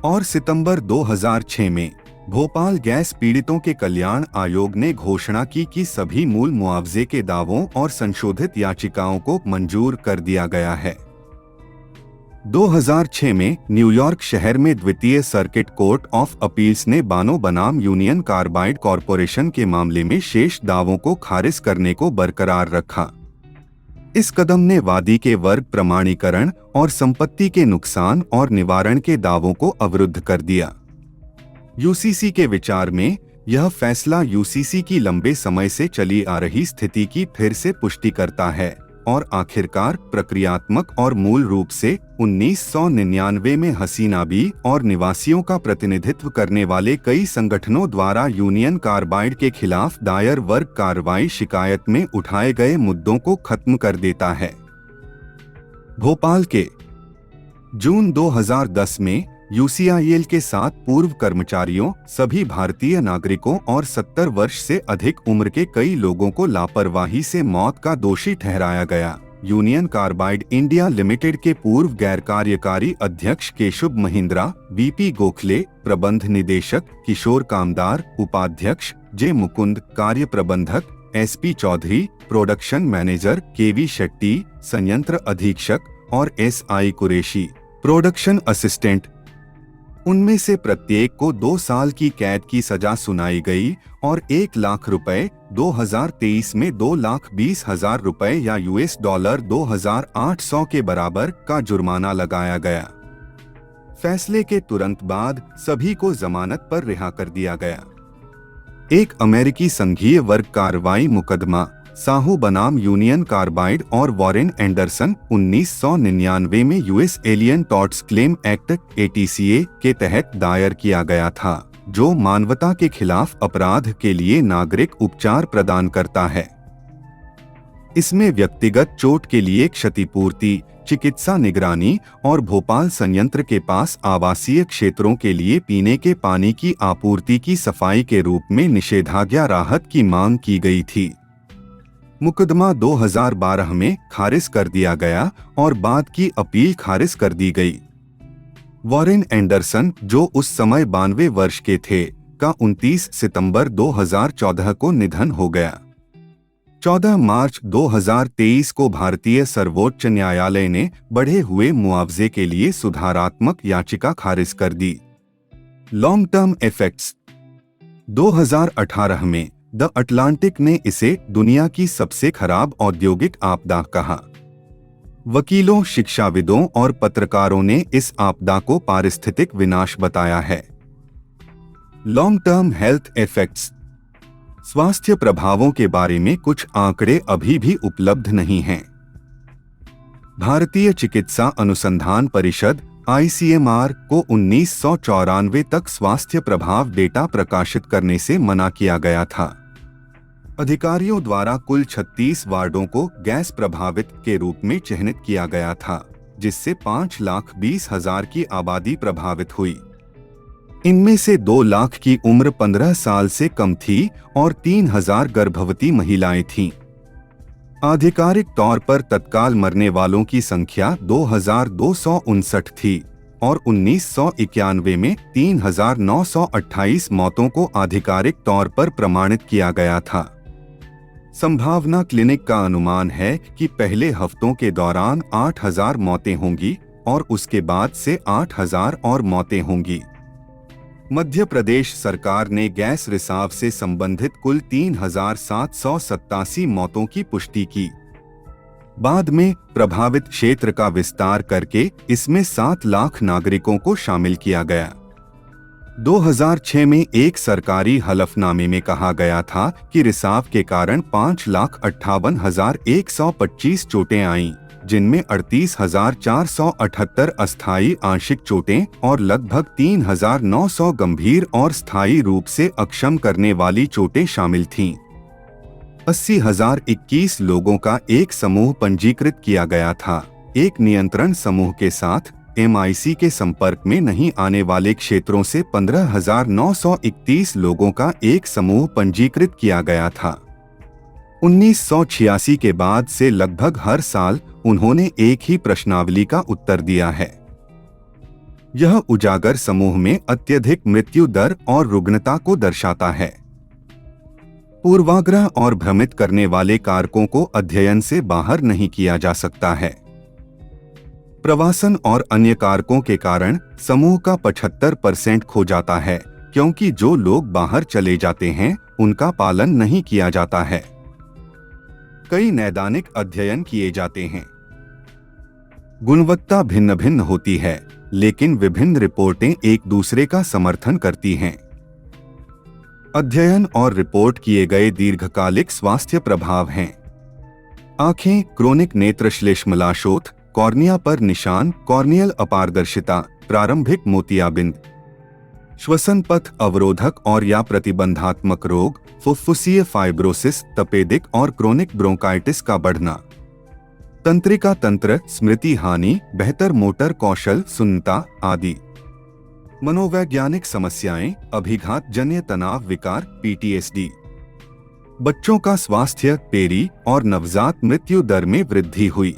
Speaker 1: और सितंबर 2006 में भोपाल गैस पीड़ितों के कल्याण आयोग ने घोषणा की कि सभी मूल मुआवजे के दावों और संशोधित याचिकाओं को मंजूर कर दिया गया है। 2006 में न्यूयॉर्क शहर में द्वितीय सर्किट कोर्ट ऑफ अपील्स ने बानो बनाम यूनियन कार्बाइड कॉरपोरेशन के मामले में शेष दावों को खारिज करने को बरकरार रखा। इस कदम ने वादी के वर्ग प्रमाणीकरण और संपत्ति के नुकसान और निवारण के दावों को अवरुद्ध कर दिया। यूसीसी के विचार में यह फैसला यूसीसी की लंबे समय से चली आ रही स्थिति की फिर से पुष्टि करता है और आखिरकार प्रक्रियात्मक और मूल रूप से 1999 में हसीना बी और निवासियों का प्रतिनिधित्व करने वाले कई संगठनों द्वारा यूनियन कार्बाइड के खिलाफ दायर वर्ग कार्रवाई शिकायत में उठाए गए मुद्दों को खत्म कर देता है। भोपाल के जून 2010 में यूसीआईएल के 7 पूर्व कर्मचारियों, सभी भारतीय नागरिकों और 70 वर्ष से अधिक उम्र के कई लोगों को लापरवाही से मौत का दोषी ठहराया गया। यूनियन कार्बाइड इंडिया लिमिटेड के पूर्व गैर कार्यकारी अध्यक्ष केशव महिंद्रा, बीपी गोखले, प्रबंध निदेशक किशोर कामदार, उपाध्यक्ष जे मुकुंद, कार्य प्रबंधक एसपी चौधरी, प्रोडक्शन मैनेजर केवी शेट्टी, संयंत्र अधीक्षक और एसआई कुरैशी, प्रोडक्शन असिस्टेंट, उनमें से प्रत्येक को 2 साल की कैद की सजा सुनाई गई और 1 लाख रुपए 2023 में 2,20,000 रुपए या $, 2,800 के बराबर का जुर्माना लगाया गया। फैसले के तुरंत बाद सभी को जमानत पर रिहा कर दिया गया। एक अमेरिकी संघीय वर्ग कार्रवाई मुकदमा साहू बनाम यूनियन कार्बाइड और वॉरेन एंडरसन 1999 में US alien torts claim act ATCA के तहत दायर किया गया था, जो मानवता के खिलाफ अपराध के लिए नागरिक उपचार प्रदान करता है। इसमें व्यक्तिगत चोट के लिए क्षतिपूर्ति, चिकित्सा निगरानी और भोपाल संयंत्र के पास आवासीय क्षेत्रों के लिए पीने के पानी की आपूर्ति की सफाई के रूप में निषेधाज्ञा राहत की मांग की गई थी। मुकदमा 2012 में खारिज कर दिया गया और बाद की अपील खारिज कर दी गई। वॉरेन एंडरसन, जो उस समय 92 वर्ष के थे, का 29 सितंबर 2014 को निधन हो गया। 14 मार्च 2023 को भारतीय सर्वोच्च न्यायालय ने बढ़े हुए मुआवजे के लिए सुधारात्मक याचिका खारिज कर दी। लॉन्ग टर्म इफेक्ट्स 2018 में द अटलांटिक ने इसे दुनिया की सबसे खराब औद्योगिक आपदा कहा। वकीलों, शिक्षाविदों और पत्रकारों ने इस आपदा को पारिस्थितिक विनाश बताया है। लॉन्ग टर्म हेल्थ इफेक्ट्स स्वास्थ्य प्रभावों के बारे में कुछ आंकड़े अभी भी उपलब्ध नहीं हैं। भारतीय चिकित्सा अनुसंधान परिषद ICMR को 1994 तक स्वास्थ्य प्रभाव डेटा प्रकाशित करने से मना किया गया था। अधिकारियों द्वारा कुल 36 वार्डों को गैस प्रभावित के रूप में चिन्हित किया गया था, जिससे 5,20,000 की आबादी प्रभावित हुई। इनमें से 2 लाख की उम्र 15 साल से कम थी और 3,000 गर्भवती महिलाएं थीं। आधिकारिक तौर पर तत्काल मरने वालों की संख्या 2,259 थी और 1991 में 3,928 मौतों को आधिकारिक तौर पर प्रमाणित किया गया था। संभावना क्लिनिक का अनुमान है कि पहले हफ्तों के दौरान 8,000 मौतें होंगी और उसके बाद से 8,000 और मौतें होंगी। मध्य प्रदेश सरकार ने गैस रिसाव से संबंधित कुल 3,787 मौतों की पुष्टि की। बाद में प्रभावित क्षेत्र का विस्तार करके इसमें 7 लाख नागरिकों को शामिल किया गया। 2006 में एक सरकारी हलफनामे में कहा गया था कि रिसाव के कारण 5,58,125 चोटें आईं, जिनमें 38,478 अस्थायी आंशिक चोटें और लगभग 3,900 गंभीर और स्थायी रूप से अक्षम करने वाली चोटें शामिल थीं। 80,021 लोगों का एक समूह पंजीकृत किया गया था। एक नियंत्रण समूह के साथ MIC के संपर्क में नहीं आने वाले क्षेत्रों से 15,931 लोगों का एक समूह पंजीकृत किया गया था। 1986 के बाद से लगभग हर साल उन्होंने एक ही प्रश्नावली का उत्तर दिया है। यह उजागर समूह में अत्यधिक मृत्यु दर और रुग्णता को दर्शाता है। पूर्वाग्रह और भ्रमित करने वाले कारकों को अध्ययन से बाहर नहीं किया जा सकता है। प्रवासन और अन्य कारकों के कारण समूह का 75% खो जाता है, क्योंकि जो लोग बाहर चले जाते हैं उनका पालन नहीं किया जाता है। कई नैदानिक अध्ययन किए जाते हैं। गुणवत्ता भिन्न भिन्न होती है, लेकिन विभिन्न रिपोर्टें एक दूसरे का समर्थन करती हैं। अध्ययन और रिपोर्ट किए गए दीर्घकालिक स्वास्थ्य प्रभाव हैं। आंखें, क्रोनिक नेत्रश्लेष्मलाशोथ, कॉर्निया पर निशान, कॉर्नियल अपारदर्शिता, प्रारंभिक मोतियाबिंद, श्वसन पथ अवरोधक और या प्रतिबंधात्मक रोग, फुफ्फुसीय फाइब्रोसिस, तपेदिक और क्रोनिक ब्रोंकाइटिस का बढ़ना, तंत्रिका तंत्र, स्मृति हानि, बेहतर मोटर कौशल, सुन्नता आदि, मनोवैज्ञानिक समस्याएं, अभिघात जन्य तनाव विकार, PTSD, बच्चों का स्वास्थ्य, पेरी और नवजात मृत्यु दर में वृद्धि हुई,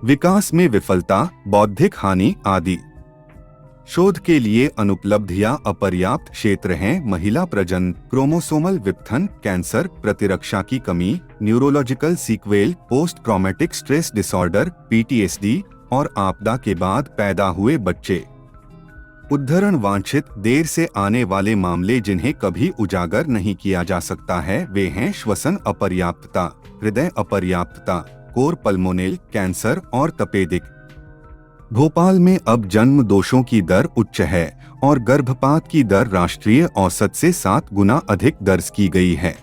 Speaker 1: विकास में विफलता, बौद्धिक हानि आदि। शोध के लिए अनुपलब्ध या अपर्याप्त क्षेत्र हैं महिला प्रजनन, क्रोमोसोमल विपथन, कैंसर, प्रतिरक्षा की कमी, neurological sequel, post traumatic stress disorder, PTSD और आपदा के बाद पैदा हुए बच्चे। उद्धरण वांछित देर से आने वाले मामले जिन्हें कभी उजागर नहीं किया जा सकता है वे हैं श्वसन अपर्याप्तता, हृदय अपर्याप्तता, कोर पल्मोनेल कैंसर और तपेदिक। भोपाल में अब जन्म दोषों की दर उच्च है और गर्भपात की दर राष्ट्रीय औसत से 7 गुना अधिक दर्ज की गई है।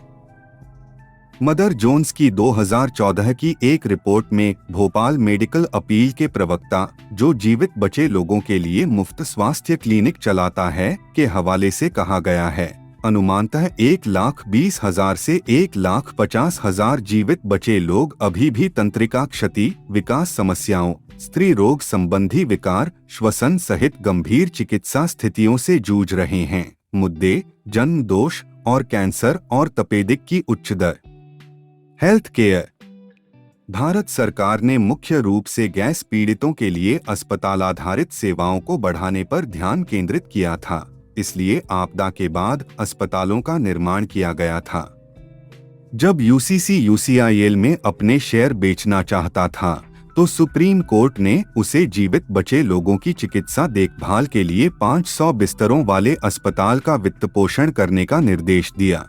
Speaker 1: मदर जोन्स की 2014 की एक रिपोर्ट में भोपाल मेडिकल अपील के प्रवक्ता, जो जीवित बचे लोगों के लिए मुफ्त स्वास्थ्य क्लिनिक चलाता है, के हवाले से कहा गया है, अनुमानतः 1,20,000 से 1,50,000 जीवित बचे लोग अभी भी तंत्रिका क्षति, विकास समस्याओं, स्त्री रोग संबंधी विकार, श्वसन सहित गंभीर चिकित्सा स्थितियों से जूझ रहे हैं। मुद्दे, जन्म दोष और कैंसर और तपेदिक की उच्च दर। Health care. भारत सरकार ने मुख्य रूप से गैस पीड़ितों के लिए अस्पताल आधारित सेवाओं को बढ़ाने पर ध्यान केंद्रित किया था, इसलिए आपदा के बाद अस्पतालों का निर्माण किया गया था। जब UCC UCIL में अपने शेयर बेचना चाहता था तो सुप्रीम कोर्ट ने उसे जीवित बचे लोगों की चिकित्सा देखभाल के लिए 500 बिस्तरों वाले अस्पताल का वित्तपोषण करने का निर्देश दिया।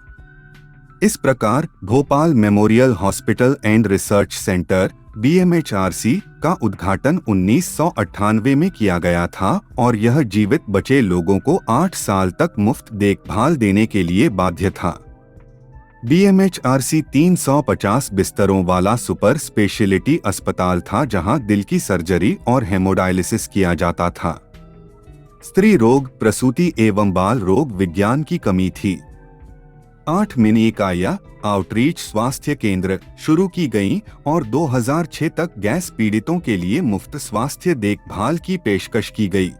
Speaker 1: इस प्रकार Bhopal memorial hospital and research centre BMHRC का उद्घाटन 1998 में किया गया था और यह जीवित बचे लोगों को 8 साल तक मुफ्त देखभाल देने के लिए बाध्य था। BMHRC 350 बिस्तरों वाला सुपर स्पेशलिटी अस्पताल था जहां दिल की सर्जरी और हेमोडायलिसिस किया जाता था। स्त्री रोग, प्रसूति एवं बाल रोग विज्ञान की कमी थी। 8 मिनी इकाइयां आउटरीच स्वास्थ्य केंद्र शुरू की गईं और 2006 तक गैस पीड़ितों के लिए मुफ्त स्वास्थ्य देखभाल की पेशकश की गई।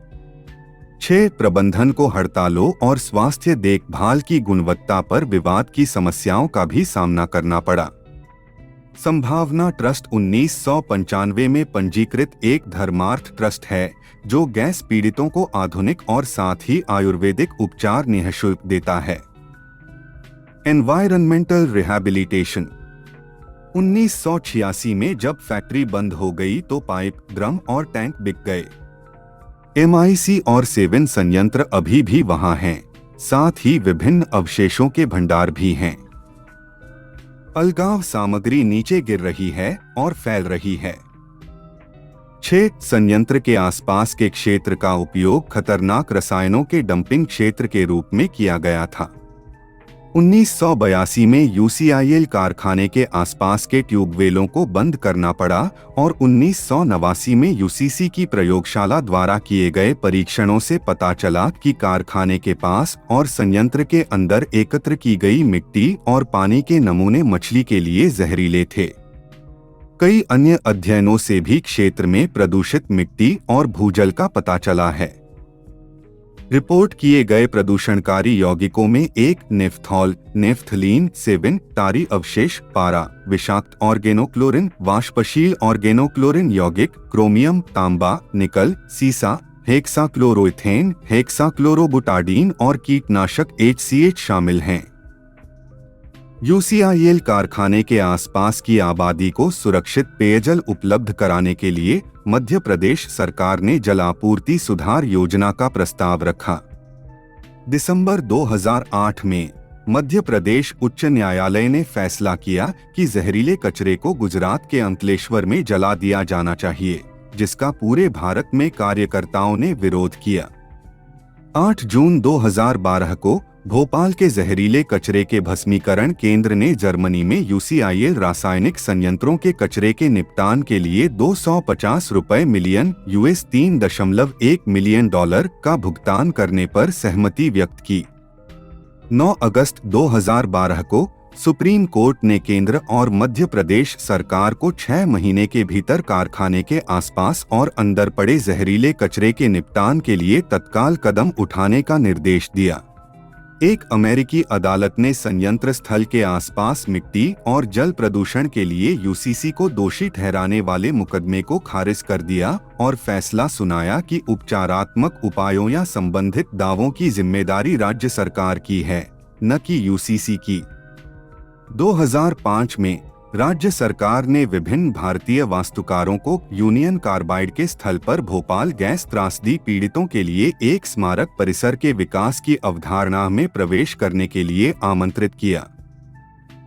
Speaker 1: 6 प्रबंधन को हड़तालों और स्वास्थ्य देखभाल की गुणवत्ता पर विवाद की समस्याओं का भी सामना करना पड़ा। संभावना ट्रस्ट 1995 में पंजीकृत एक धर्मार्थ ट्रस्ट है जो गैस पीड़ितों को आधुनिक और साथ ही आयुर्वेदिक उपचार निःशुल्क देता है। Environmental rehabilitation. 1986 में जब फैक्ट्री बंद हो गई तो पाइप, ड्रम और टैंक बिक गए। MIC और 7 संयंत्र अभी भी वहां हैं, साथ ही विभिन्न अवशेषों के भंडार भी हैं। अलगाव सामग्री नीचे गिर रही है और फैल रही है। 6 संयंत्र के आसपास के क्षेत्र का उपयोग खतरनाक रसायनों के डंपिंग क्षेत्र के रूप में किया गया था। 1982 में UCIL कारखाने के आसपास के ट्यूबवेलों को बंद करना पड़ा और 1989 में UCC की प्रयोगशाला द्वारा किए गए परीक्षणों से पता चला कि कारखाने के पास और संयंत्र के अंदर एकत्र की गई मिट्टी और पानी के नमूने मछली के लिए जहरीले थे। कई अन्य अध्ययनों से भी क्षेत्र में प्रदूषित मिट्टी और भूजल का पता चला है। रिपोर्ट किए गए प्रदूषणकारी यौगिकों में एक नेफ्थॉल, नेफ्थलीन, 7 तारी अवशेष, पारा, विषाक्त ऑर्गेनोक्लोरिन, वाष्पशील ऑर्गेनोक्लोरिन यौगिक, क्रोमियम, तांबा, निकल, सीसा, हेक्साक्लोरोइथेन, हेक्साक्लोरोबुटाडीन और कीटनाशक HCH शामिल हैं। UCIL कारखाने के आसपास की आबादी को सुरक्षित पेयजल उपलब्ध कराने के लिए मध्य प्रदेश सरकार ने जल आपूर्ति सुधार योजना का प्रस्ताव रखा। दिसंबर 2008 में मध्य प्रदेश उच्च न्यायालय ने फैसला किया कि जहरीले कचरे को गुजरात के अंकलेश्वर में जला दिया जाना चाहिए, जिसका पूरे भारत में कार्यकर्ताओं ने विरोध किया। 8 जून 2012 को भोपाल के जहरीले कचरे के भस्मीकरण केंद्र ने जर्मनी में UCIL रासायनिक संयंत्रों के कचरे के निपटान के लिए $250 मिलियन $3.1 मिलियन का भुगतान करने पर सहमति व्यक्त की। 9 अगस्त 2012 को सुप्रीम कोर्ट ने केंद्र और मध्य प्रदेश सरकार को 6 महीने के भीतर कारखाने के आसपास और अंदर पड़े जहरीले कचरे के निपटान के लिए तत्काल कदम उठाने का निर्देश दिया। एक अमेरिकी अदालत ने संयंत्र स्थल के आसपास मिट्टी और जल प्रदूषण के लिए UCC को दोषी ठहराने वाले मुकदमे को खारिज कर दिया और फैसला सुनाया कि उपचारात्मक उपायों या संबंधित दावों की जिम्मेदारी राज्य सरकार की है, न कि UCC की। 2005 में राज्य सरकार ने विभिन्न भारतीय वास्तुकारों को यूनियन कार्बाइड के स्थल पर भोपाल गैस त्रासदी पीड़ितों के लिए एक स्मारक परिसर के विकास की अवधारणा में प्रवेश करने के लिए आमंत्रित किया।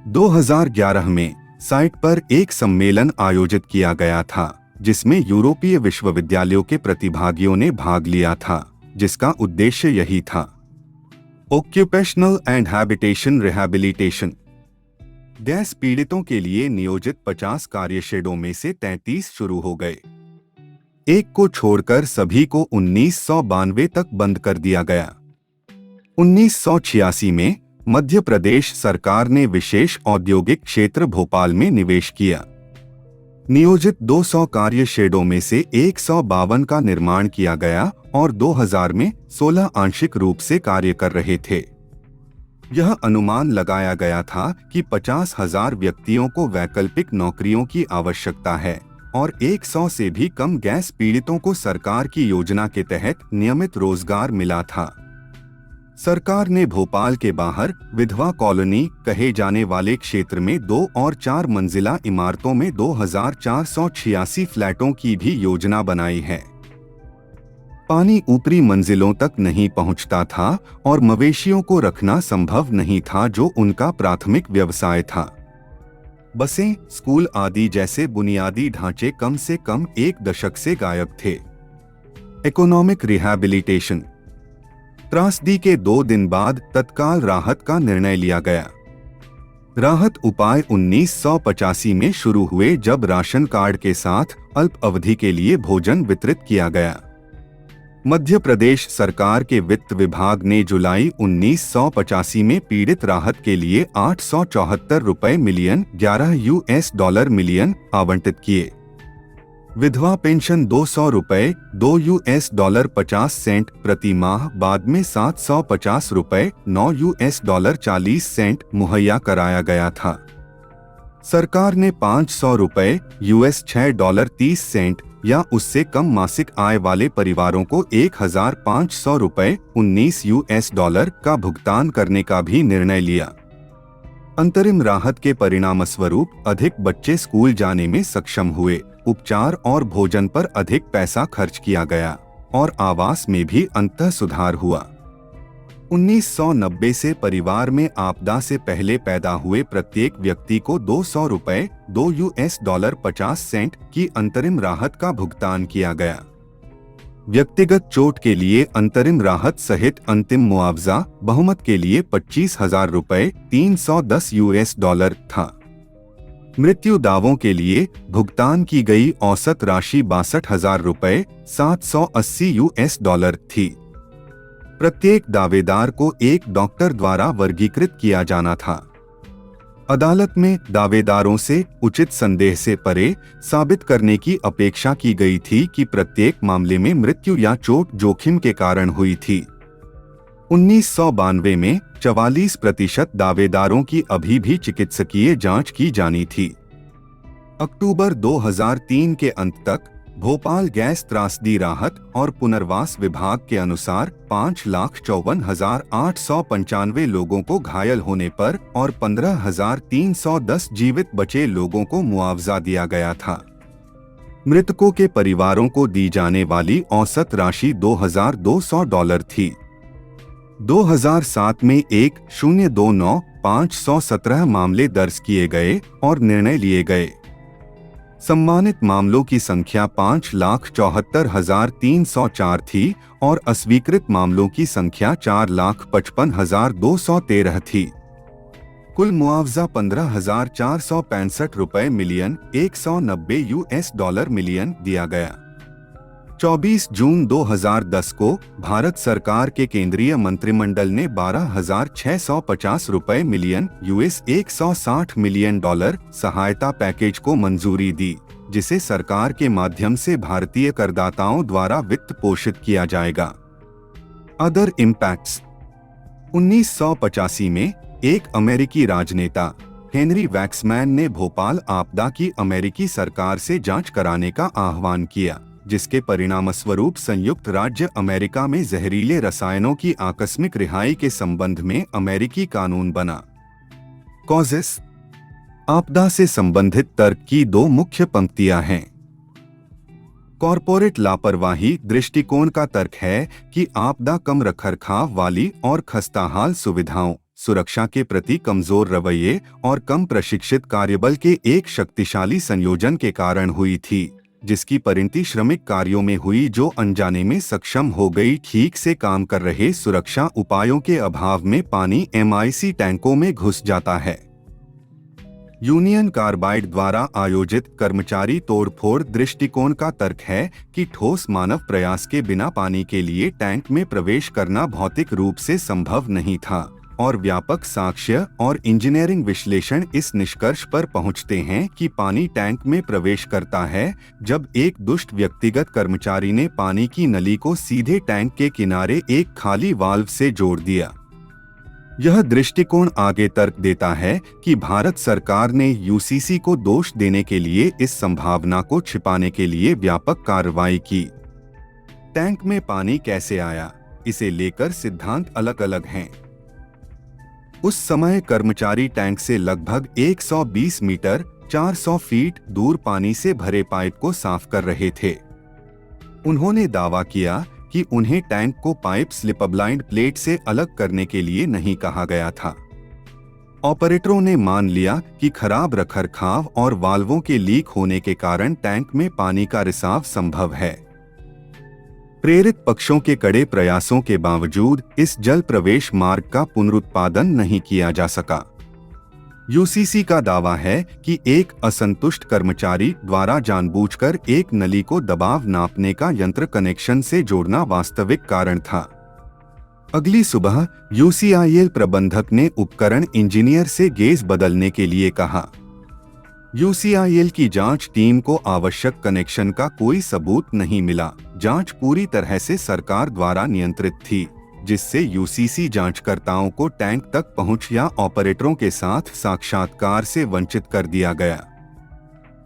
Speaker 1: 2011 में साइट पर एक सम्मेलन आयोजित किया गया था, जिसमें यूरोपीय विश्वविद्यालयों के प्रतिभागियों ने भाग लिया था, जिसका उद्देश्य यही था। Occupational and habitation rehabilitation. Gas पीड़ितों के लिए नियोजित 50 कार्यशेडों में से 33 शुरू हो गए। एक को छोड़कर सभी को 1992 तक बंद कर दिया गया। 1986 में मध्य प्रदेश सरकार ने विशेष औद्योगिक क्षेत्र भोपाल में निवेश किया। नियोजित 200 कार्यशेडों में से 152 का निर्माण किया गया और 2000 में 16 आंशिक रूप से कार्य कर रहे थे। यह अनुमान लगाया गया था कि 50,000 व्यक्तियों को वैकल्पिक नौकरियों की आवश्यकता है और 100 से भी कम गैस पीड़ितों को सरकार की योजना के तहत नियमित रोजगार मिला था। सरकार ने भोपाल के बाहर विधवा कॉलोनी कहे जाने वाले क्षेत्र में 2 और 4 मंजिला इमारतों में 2486 फ्लैटों की भी योजना बनाई है। पानी ऊपरी मंजिलों तक नहीं पहुंचता था और मवेशियों को रखना संभव नहीं था, जो उनका प्राथमिक व्यवसाय था। बसें, स्कूल आदि जैसे बुनियादी ढांचे कम से कम 1 दशक से गायब थे। Economic rehabilitation. त्रासदी के 2 दिन बाद तत्काल राहत का निर्णय लिया गया। राहत उपाय 1985 में शुरू हुए, जब राशन कार्ड के साथ अल्प अवधि के लिए भोजन वितरित किया गया। मध्य प्रदेश सरकार के वित्त विभाग ने जुलाई 1985 में पीड़ित राहत के लिए $874 मिलियन $11 मिलियन आवंटित किए। विधवा पेंशन $200 $2 प्रति माह, बाद में $750 $9 मुहैया कराया गया था। सरकार ने $500 $6 या उससे कम मासिक आय वाले परिवारों को $1,500 $19 का भुगतान करने का भी निर्णय लिया। अंतरिम राहत के परिणामस्वरूप अधिक बच्चे स्कूल जाने में सक्षम हुए, उपचार और भोजन पर अधिक पैसा खर्च किया गया और आवास में भी अंततः सुधार हुआ। 1990 से परिवार में आपदा से पहले पैदा हुए प्रत्येक व्यक्ति को $200 $2 की अंतरिम राहत का भुगतान किया गया। व्यक्तिगत चोट के लिए अंतरिम राहत सहित अंतिम मुआवजा बहुमत के लिए $25,000 $310 था। मृत्यु दावों के लिए भुगतान की गई औसत राशि $62,000 $780 थी। प्रत्येक दावेदार को एक डॉक्टर द्वारा वर्गीकृत किया जाना था। अदालत में दावेदारों से उचित संदेह से परे साबित करने की अपेक्षा की गई थी कि प्रत्येक मामले में मृत्यु या चोट जोखिम के कारण हुई थी। 1992 में 44% दावेदारों की अभी भी चिकित्सकीय जांच की जानी थी। अक्टूबर 2003 के अंत तक भोपाल गैस त्रासदी राहत और पुनर्वास विभाग के अनुसार 5,54,895 लोगों को घायल होने पर और 15,310 जीवित बचे लोगों को मुआवजा दिया गया था। मृतकों के परिवारों को दी जाने वाली औसत राशि $2,200 थी। 2007 में 1,029,517 मामले दर्ज किए गए और निर्णय लिए गए। सम्मानित मामलों की संख्या 5,74,304 थी और अस्वीकृत मामलों की संख्या 4,55,213 थी। कुल मुआवजा $15,465 मिलियन $190 मिलियन दिया गया। 24 जून 2010 को भारत सरकार के केंद्रीय मंत्रिमंडल ने $12,650 मिलियन $160 मिलियन सहायता पैकेज को मंजूरी दी, जिसे सरकार के माध्यम से भारतीय करदाताओं द्वारा वित्त पोषित किया जाएगा। Other impacts. 1985 में एक अमेरिकी राजनेता हेनरी वैक्समैन ने भोपाल आपदा की अमेरिकी सरकार से जांच कराने का आह्वान किया, जिसके परिणामस्वरूप संयुक्त राज्य अमेरिका में जहरीले रसायनों की आकस्मिक रिहाई के संबंध में अमेरिकी कानून बना। कॉजेस। आपदा से संबंधित तर्क की दो मुख्य पंक्तियां हैं। कॉरपोरेट लापरवाही दृष्टिकोण का तर्क है कि आपदा कम रखरखाव वाली और खस्ताहाल सुविधाओं, सुरक्षा के प्रति कमजोर रवैये और कम प्रशिक्षित कार्यबल के एक शक्तिशाली संयोजन के कारण हुई थी, जिसकी परिणति श्रमिक कार्यों में हुई जो अनजाने में सक्षम हो गई। ठीक से काम कर रहे सुरक्षा उपायों के अभाव में पानी MIC टैंकों में घुस जाता है। यूनियन कार्बाइड द्वारा आयोजित कर्मचारी तोड़फोड़ दृष्टिकोण का तर्क है कि ठोस मानव प्रयास के बिना पानी के लिए टैंक में प्रवेश करना भौतिक रूप से संभव नहीं था, और व्यापक साक्ष्य और इंजीनियरिंग विश्लेषण इस निष्कर्ष पर पहुंचते हैं कि पानी टैंक में प्रवेश करता है जब एक दुष्ट व्यक्तिगत कर्मचारी ने पानी की नली को सीधे टैंक के किनारे एक खाली वाल्व से जोड़ दिया। यह दृष्टिकोण आगे तर्क देता है कि भारत सरकार ने UCC को दोष देने के लिए इस संभावना को छिपाने के लिए व्यापक कार्रवाई की। टैंक में पानी कैसे आया, इसे लेकर सिद्धांत अलग अलग हैं। उस समय कर्मचारी टैंक से लगभग 120 मीटर 400 फीट दूर पानी से भरे पाइप को साफ कर रहे थे। उन्होंने दावा किया कि उन्हें टैंक को पाइप स्लिपब्लाइंड प्लेट से अलग करने के लिए नहीं कहा गया था। ऑपरेटरों ने मान लिया कि खराब रखरखाव और वाल्वों के लीक होने के कारण टैंक में पानी का रिसाव संभव है। प्रेरित पक्षों के कड़े प्रयासों के बावजूद इस जल प्रवेश मार्ग का पुनरुत्पादन नहीं किया जा सका। UCC का दावा है कि एक असंतुष्ट कर्मचारी द्वारा जानबूझकर एक नली को दबाव नापने का यंत्र कनेक्शन से जोड़ना वास्तविक कारण था। अगली सुबह UCIL प्रबंधक ने उपकरण इंजीनियर से गेज बदलने के लिए कहा। UCIL की जांच टीम को आवश्यक कनेक्शन का कोई सबूत नहीं मिला। जांच पूरी तरह से सरकार द्वारा नियंत्रित थी, जिससे UCC जांचकर्ताओं को टैंक तक पहुंच या ऑपरेटरों के साथ साक्षात्कार से वंचित कर दिया गया।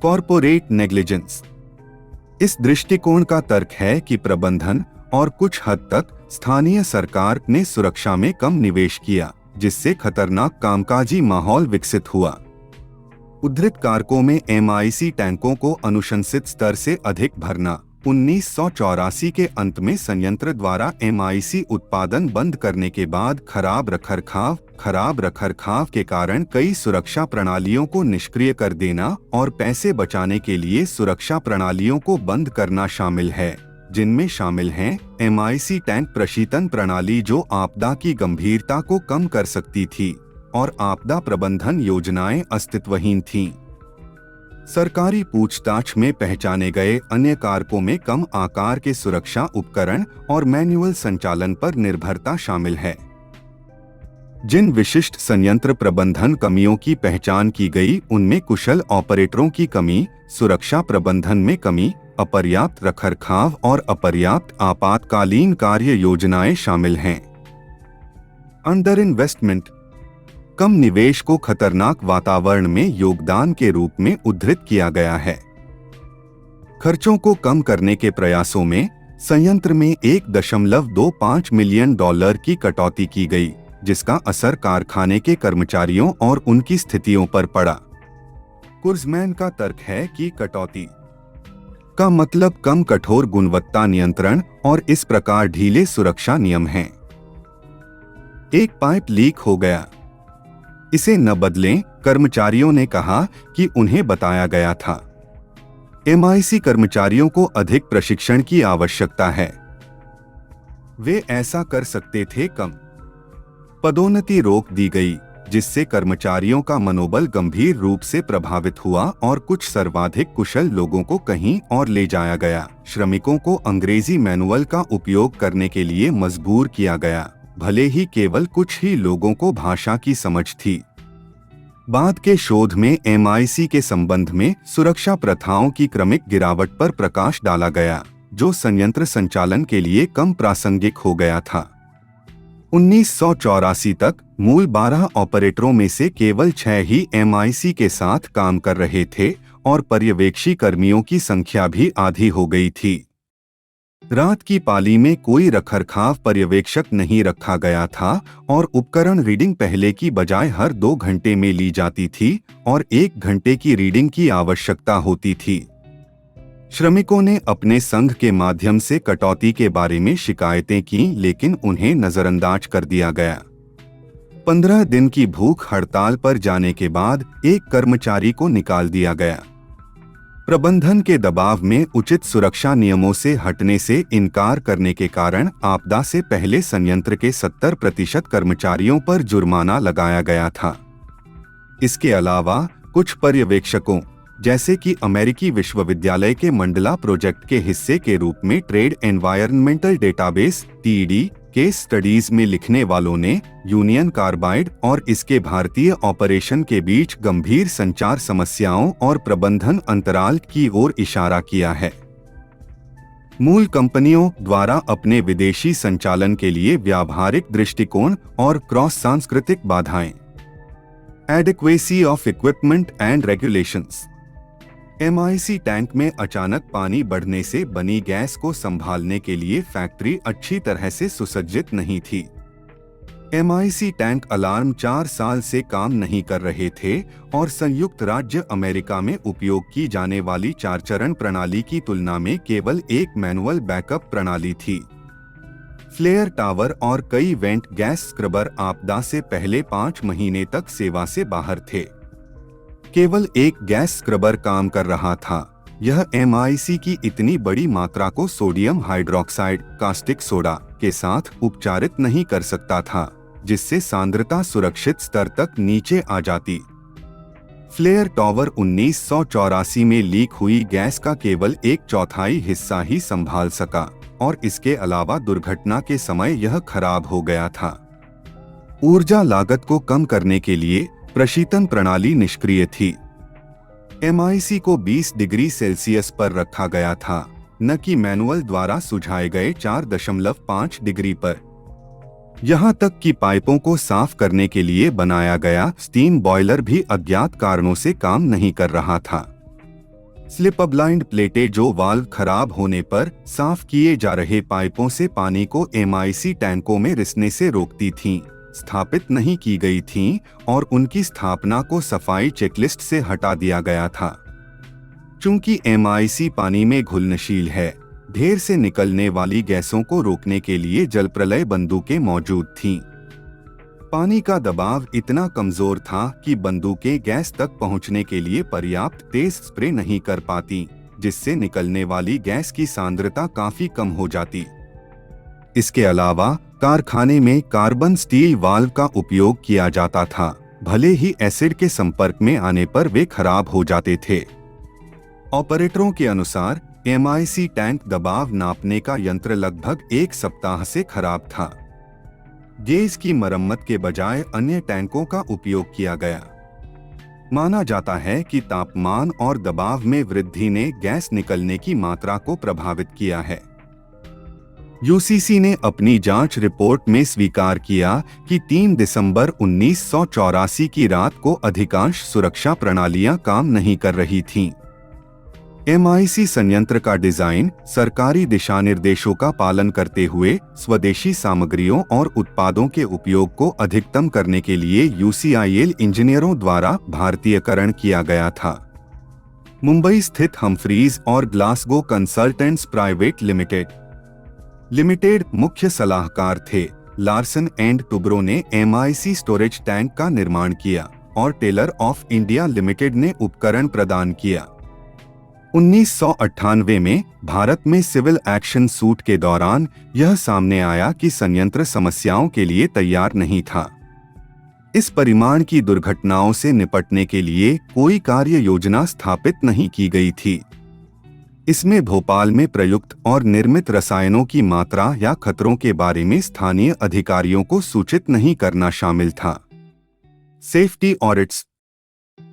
Speaker 1: Corporate negligence. इस दृष्टिकोण का तर्क है कि प्रबंधन और कुछ हद तक स्थानीय सरकार ने सुरक्षा में कम निवेश किया, जिससे खतरनाक कामकाजी माहौल विकसित हुआ। उद्धृत कारकों में MIC टैंकों को अनुशंसित स्तर से अधिक भरना, 1984 के अंत में संयंत्र द्वारा MIC उत्पादन बंद करने के बाद खराब रखरखाव के कारण कई सुरक्षा प्रणालियों को निष्क्रिय कर देना और पैसे बचाने के लिए सुरक्षा प्रणालियों को बंद करना शामिल है, जिनमें शामिल हैं MIC टैंक प्रशीतन प्रणाली जो आपदा की गंभीरता को कम कर सकती थी, और आपदा प्रबंधन योजनाएं अस्तित्वहीन थीं। सरकारी पूछताछ में पहचाने गए अन्य कारकों में कम आकार के सुरक्षा उपकरण और मैनुअल संचालन पर निर्भरता शामिल है। जिन विशिष्ट संयंत्र प्रबंधन कमियों की पहचान की गई उनमें कुशल ऑपरेटरों की कमी, सुरक्षा प्रबंधन में कमी, अपर्याप्त रखरखाव और अपर्याप्त आपातकालीन कार्य योजनाएं शामिल हैं। अंडर इन्वेस्टमेंट, कम निवेश को खतरनाक वातावरण में योगदान के रूप में उद्धृत किया गया है। खर्चों को कम करने के प्रयासों में संयंत्र में $1.25 मिलियन की कटौती की गई, जिसका असर कारखाने के कर्मचारियों और उनकी स्थितियों पर पड़ा। कुर्जमैन का तर्क है कि कटौती का मतलब कम कठोर गुणवत्ता नियंत्रण और इस प्रकार ढीले सुरक्षा नियम हैं। एक पाइप लीक हो गया, इसे न बदलें, कर्मचारियों ने कहा कि उन्हें बताया गया था। MIC कर्मचारियों को अधिक प्रशिक्षण की आवश्यकता है। वे ऐसा कर सकते थे। कम पदोन्नति रोक दी गई, जिससे कर्मचारियों का मनोबल गंभीर रूप से प्रभावित हुआ और कुछ सर्वाधिक कुशल लोगों को कहीं और ले जाया गया। श्रमिकों को अंग्रेजी मैनुअल का उपयोग करने के लिए मजबूर किया गया, भले ही केवल कुछ ही लोगों को भाषा की समझ थी। बाद के शोध में MIC के संबंध में सुरक्षा प्रथाओं की क्रमिक गिरावट पर प्रकाश डाला गया, जो संयंत्र संचालन के लिए कम प्रासंगिक हो गया था। 1984 तक मूल 12 ऑपरेटरों में से केवल 6 ही MIC के साथ काम कर रहे थे और पर्यवेक्षी कर्मियों की संख्या भी आधी हो गई थी। रात की पाली में कोई रखरखाव पर्यवेक्षक नहीं रखा गया था और उपकरण रीडिंग पहले की बजाय हर 2 घंटे में ली जाती थी और 1 घंटे की रीडिंग की आवश्यकता होती थी। श्रमिकों ने अपने संघ के माध्यम से कटौती के बारे में शिकायतें की, लेकिन उन्हें नजरअंदाज कर दिया गया। 15 दिन की भूख हड़ताल पर जाने के बाद एक कर्मचारी को निकाल दिया गया। प्रबंधन के दबाव में उचित सुरक्षा नियमों से हटने से इनकार करने के कारण आपदा से पहले संयंत्र के 70% कर्मचारियों पर जुर्माना लगाया गया था। इसके अलावा कुछ पर्यवेक्षकों, जैसे कि अमेरिकी विश्वविद्यालय के मंडला प्रोजेक्ट के हिस्से के रूप में trade environmental database (TED) case studies में लिखने वालों ने यूनियन कार्बाइड और इसके भारतीय ऑपरेशन के बीच गंभीर संचार समस्याओं और प्रबंधन अंतराल की ओर इशारा किया है। मूल कंपनियों द्वारा अपने विदेशी संचालन के लिए व्यावहारिक दृष्टिकोण और क्रॉस सांस्कृतिक बाधाएं। Adequacy of equipment and regulations. MIC tank में अचानक पानी बढ़ने से बनी गैस को संभालने के लिए फैक्ट्री अच्छी तरह से सुसज्जित नहीं थी। MIC टैंक अलार्म 4 साल से काम नहीं कर रहे थे और संयुक्त राज्य अमेरिका में उपयोग की जाने वाली 4 चरण प्रणाली की तुलना में केवल एक मैनुअल बैकअप प्रणाली थी। फ्लेयर टावर और कई वेंट गैस स्क्रबर आपदा से पहले 5 महीने तक सेवा से बाहर थे। केवल एक गैस स्क्रबर काम कर रहा था। यह MIC की इतनी बड़ी मात्रा को सोडियम हाइड्रोक्साइड कास्टिक सोडा के साथ उपचारित नहीं कर सकता था, जिससे सांद्रता सुरक्षित स्तर तक नीचे आ जाती। फ्लेयर टावर 1984 में लीक हुई गैस का केवल 1/4 हिस्सा ही संभाल सका और इसके अलावा दुर्घटना के समय यह खराब हो गया था। ऊर्जा लागत को कम करने के लिए प्रशीतन प्रणाली निष्क्रिय थी। MIC को 20 डिग्री सेल्सियस पर रखा गया था, न कि मैनुअल द्वारा सुझाए गए 4.5 डिग्री पर। यहाँ तक कि पाइपों को साफ करने के लिए बनाया गया स्टीम बॉयलर भी अज्ञात कारणों से काम नहीं कर रहा था। स्लिप ब्लाइंड प्लेटें जो वाल्व खराब होने पर साफ किए जा रहे पाइपों से पानी को MIC टैंकों में रिसने से रोकती थीं, स्थापित नहीं की गई थीं और उनकी स्थापना को सफाई चेकलिस्ट से हटा दिया गया था। चूंकि MIC पानी में घुलनशील है, ढेर से निकलने वाली गैसों को रोकने के लिए जलप्रलय बंदूकें मौजूद थीं। पानी का दबाव इतना कमजोर था कि बंदूकें गैस तक पहुंचने के लिए पर्याप्त तेज स्प्रे नहीं कर पाती, जिससे निकलने वाली गैस की सांद्रता काफी कम हो जाती। इसके अलावा कारखाने में कार्बन स्टील वाल्व का उपयोग किया जाता था, भले ही एसिड के संपर्क में आने पर वे खराब हो जाते थे। ऑपरेटरों के अनुसार MIC टैंक दबाव नापने का यंत्र लगभग 1 सप्ताह से खराब था। गेज की मरम्मत के बजाय अन्य टैंकों का उपयोग किया गया। माना जाता है कि तापमान और दबाव में वृद्धि ने गैस निकलने की मात्रा को प्रभावित किया है। यूसीसी ने अपनी जांच रिपोर्ट में स्वीकार किया कि 3 दिसंबर 1984 की रात को अधिकांश सुरक्षा प्रणालियां काम नहीं कर रही थीं। एमआईसी संयंत्र का डिजाइन सरकारी दिशानिर्देशों का पालन करते हुए स्वदेशी सामग्रियों और उत्पादों के उपयोग को अधिकतम करने के लिए यूसीआईएल इंजीनियरों द्वारा भारतीयकरण किया गया था। मुंबई स्थित हम्फ्रीज और ग्लासगो कंसल्टेंट्स प्राइवेट लिमिटेड मुख्य सलाहकार थे। लार्सन एंड टुब्रो ने एमआईसी स्टोरेज टैंक का निर्माण किया और टेलर ऑफ इंडिया लिमिटेड ने उपकरण प्रदान किया। 1998 में भारत में सिविल एक्शन सूट के दौरान यह सामने आया कि संयंत्र समस्याओं के लिए तैयार नहीं था। इस परिमाण की दुर्घटनाओं से निपटने के लिए कोई कार्य योजना स्थापित नहीं की गई थी। इसमें भोपाल में प्रयुक्त और निर्मित रसायनों की मात्रा या खतरों के बारे में स्थानीय अधिकारियों को सूचित नहीं करना शामिल था। Safety audits.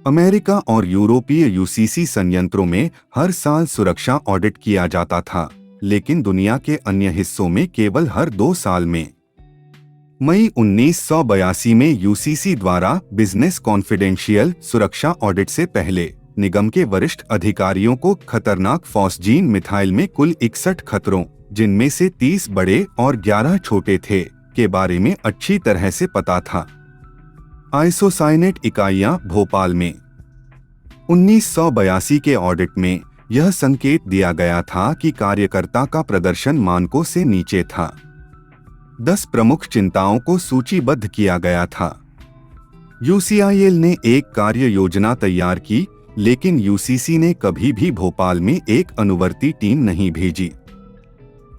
Speaker 1: अमेरिका और यूरोपीय यूसीसी संयंत्रों में हर साल सुरक्षा ऑडिट किया जाता था, लेकिन दुनिया के अन्य हिस्सों में केवल हर 2 साल में। मई 1982 में यूसीसी द्वारा बिजनेस कॉन्फिडेंशियल सुरक्षा ऑडिट से पहले निगम के वरिष्ठ अधिकारियों को खतरनाक फॉस्जीन मिथाइल में कुल 61 खतरों, जिनमें से 30 बड़े और 11 छोटे थे, के बारे में अच्छी तरह से पता था। आइसोसाइनेट इकाइयां भोपाल में 1982 के ऑडिट में यह संकेत दिया गया था कि कार्यकर्ता का प्रदर्शन मानकों से नीचे था। 10 प्रमुख चिंताओं को सूचीबद्ध किया गया था। यूसीआईएल ने एक कार्य योजना तैयार की, लेकिन यूसीसी ने कभी भी भोपाल में एक अनुवर्ती टीम नहीं भेजी।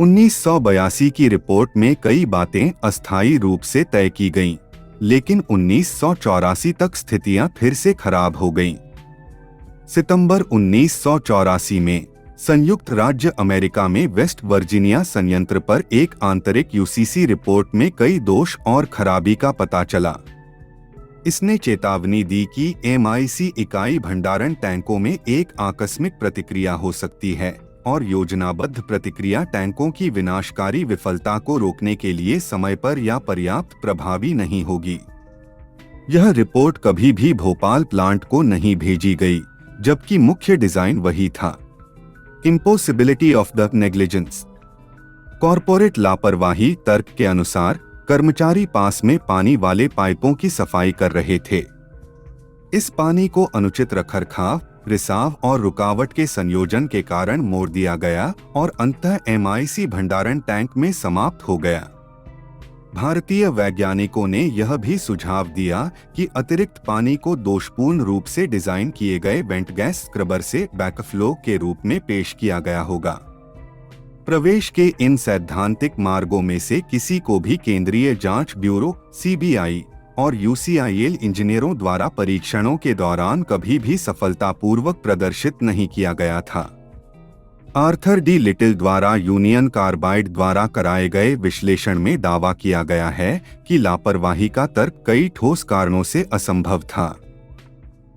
Speaker 1: 1982 की रिपोर्ट में कई बातें अस्थायी रूप से तय की गईं, लेकिन 1984 तक स्थितियां फिर से खराब हो गईं। सितंबर 1984 में संयुक्त राज्य अमेरिका में वेस्ट वर्जीनिया संयंत्र पर एक आंतरिक यूसीसी रिपोर्ट में कई दोष और खराबी का पता चला। इसने चेतावनी दी कि एमआईसी इकाई भंडारण टैंकों में एक आकस्मिक प्रतिक्रिया हो सकती है और योजनाबद्ध प्रतिक्रिया टैंकों की विनाशकारी विफलता को रोकने के लिए समय पर या पर्याप्त प्रभावी नहीं होगी। यह रिपोर्ट कभी भी भोपाल प्लांट को नहीं भेजी गई, जबकि मुख्य डिजाइन वही था। Impossibility of the negligence. Corporate लापरवाही तर्क के अनुसार कर्मचारी पास में पानी वाले पाइपों की सफाई कर रहे थे। इस पानी को अनुचित रखरखाव, रिसाव और रुकावट के संयोजन के कारण मोड़ दिया गया और अंततः एमआईसी भंडारण टैंक में समाप्त हो गया। भारतीय वैज्ञानिकों ने यह भी सुझाव दिया कि अतिरिक्त पानी को दोषपूर्ण रूप से डिजाइन किए गए वेंट गैस स्क्रबर से बैकफ्लो के रूप में पेश किया गया होगा। प्रवेश के इन सैद्धांतिक मार्गों में से किसी को भी केंद्रीय जांच ब्यूरो (सीबीआई) और यूसीआईएल इंजीनियरों द्वारा परीक्षणों के दौरान कभी भी सफलतापूर्वक प्रदर्शित नहीं किया गया था। आर्थर डी लिटिल द्वारा यूनियन कार्बाइड द्वारा कराए गए विश्लेषण में दावा किया गया है कि लापरवाही का तर्क कई ठोस कारणों से असंभव था।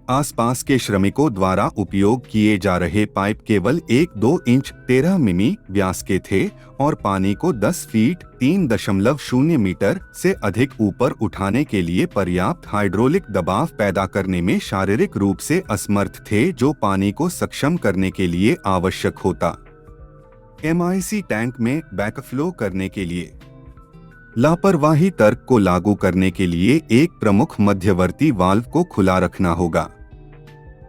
Speaker 1: आसपास के श्रमिकों द्वारा उपयोग किए जा रहे पाइप केवल 1-2 इंच 13 मिमी व्यास के थे और पानी को 10 फीट 3.0 मीटर से अधिक ऊपर उठाने के लिए पर्याप्त हाइड्रोलिक दबाव पैदा करने में शारीरिक रूप से असमर्थ थे, जो पानी को सक्षम करने के लिए आवश्यक होता। एमआईसी टैंक में बैकफ्लो करने के लिए लापरवाही तर्क को लागू करने के लिए एक प्रमुख मध्यवर्ती वाल्व को खुला रखना होगा।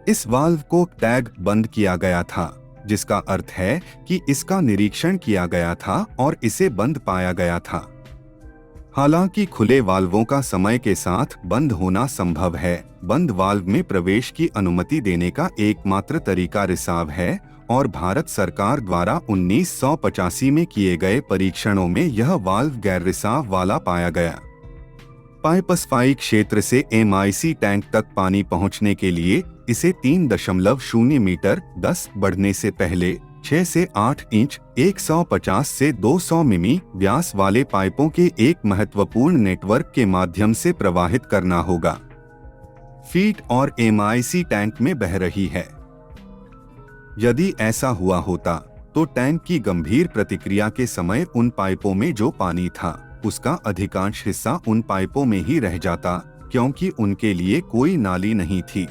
Speaker 1: इस वाल्व को टैग बंद किया गया था, जिसका अर्थ है कि इसका निरीक्षण किया गया था और इसे बंद पाया गया था। हालांकि खुले वाल्वों का समय के साथ बंद होना संभव है, बंद वाल्व में प्रवेश की अनुमति देने का एकमात्र तरीका रिसाव है और भारत सरकार द्वारा 1985 में किए गए परीक्षणों में यह वाल्व गैर रिसाव वाला पाया गया। पाइप सफाई क्षेत्र से एमआईसी टैंक तक पानी पहुंचने के लिए इसे 3.0 मीटर 10 बढ़ने से पहले 6 से 8 इंच 150 से 200 मिमी व्यास वाले पाइपों के एक महत्वपूर्ण नेटवर्क के माध्यम से प्रवाहित करना होगा। फीट और एमआईसी टैंक में बह रही है। यदि ऐसा हुआ होता तो टैंक की गंभीर प्रतिक्रिया के समय उन पाइपों में जो पानी था उसका अधिकांश हिस्सा उन पाइपों में ही रह जाता, क्योंकि उनके लिए कोई नाली नहीं थी।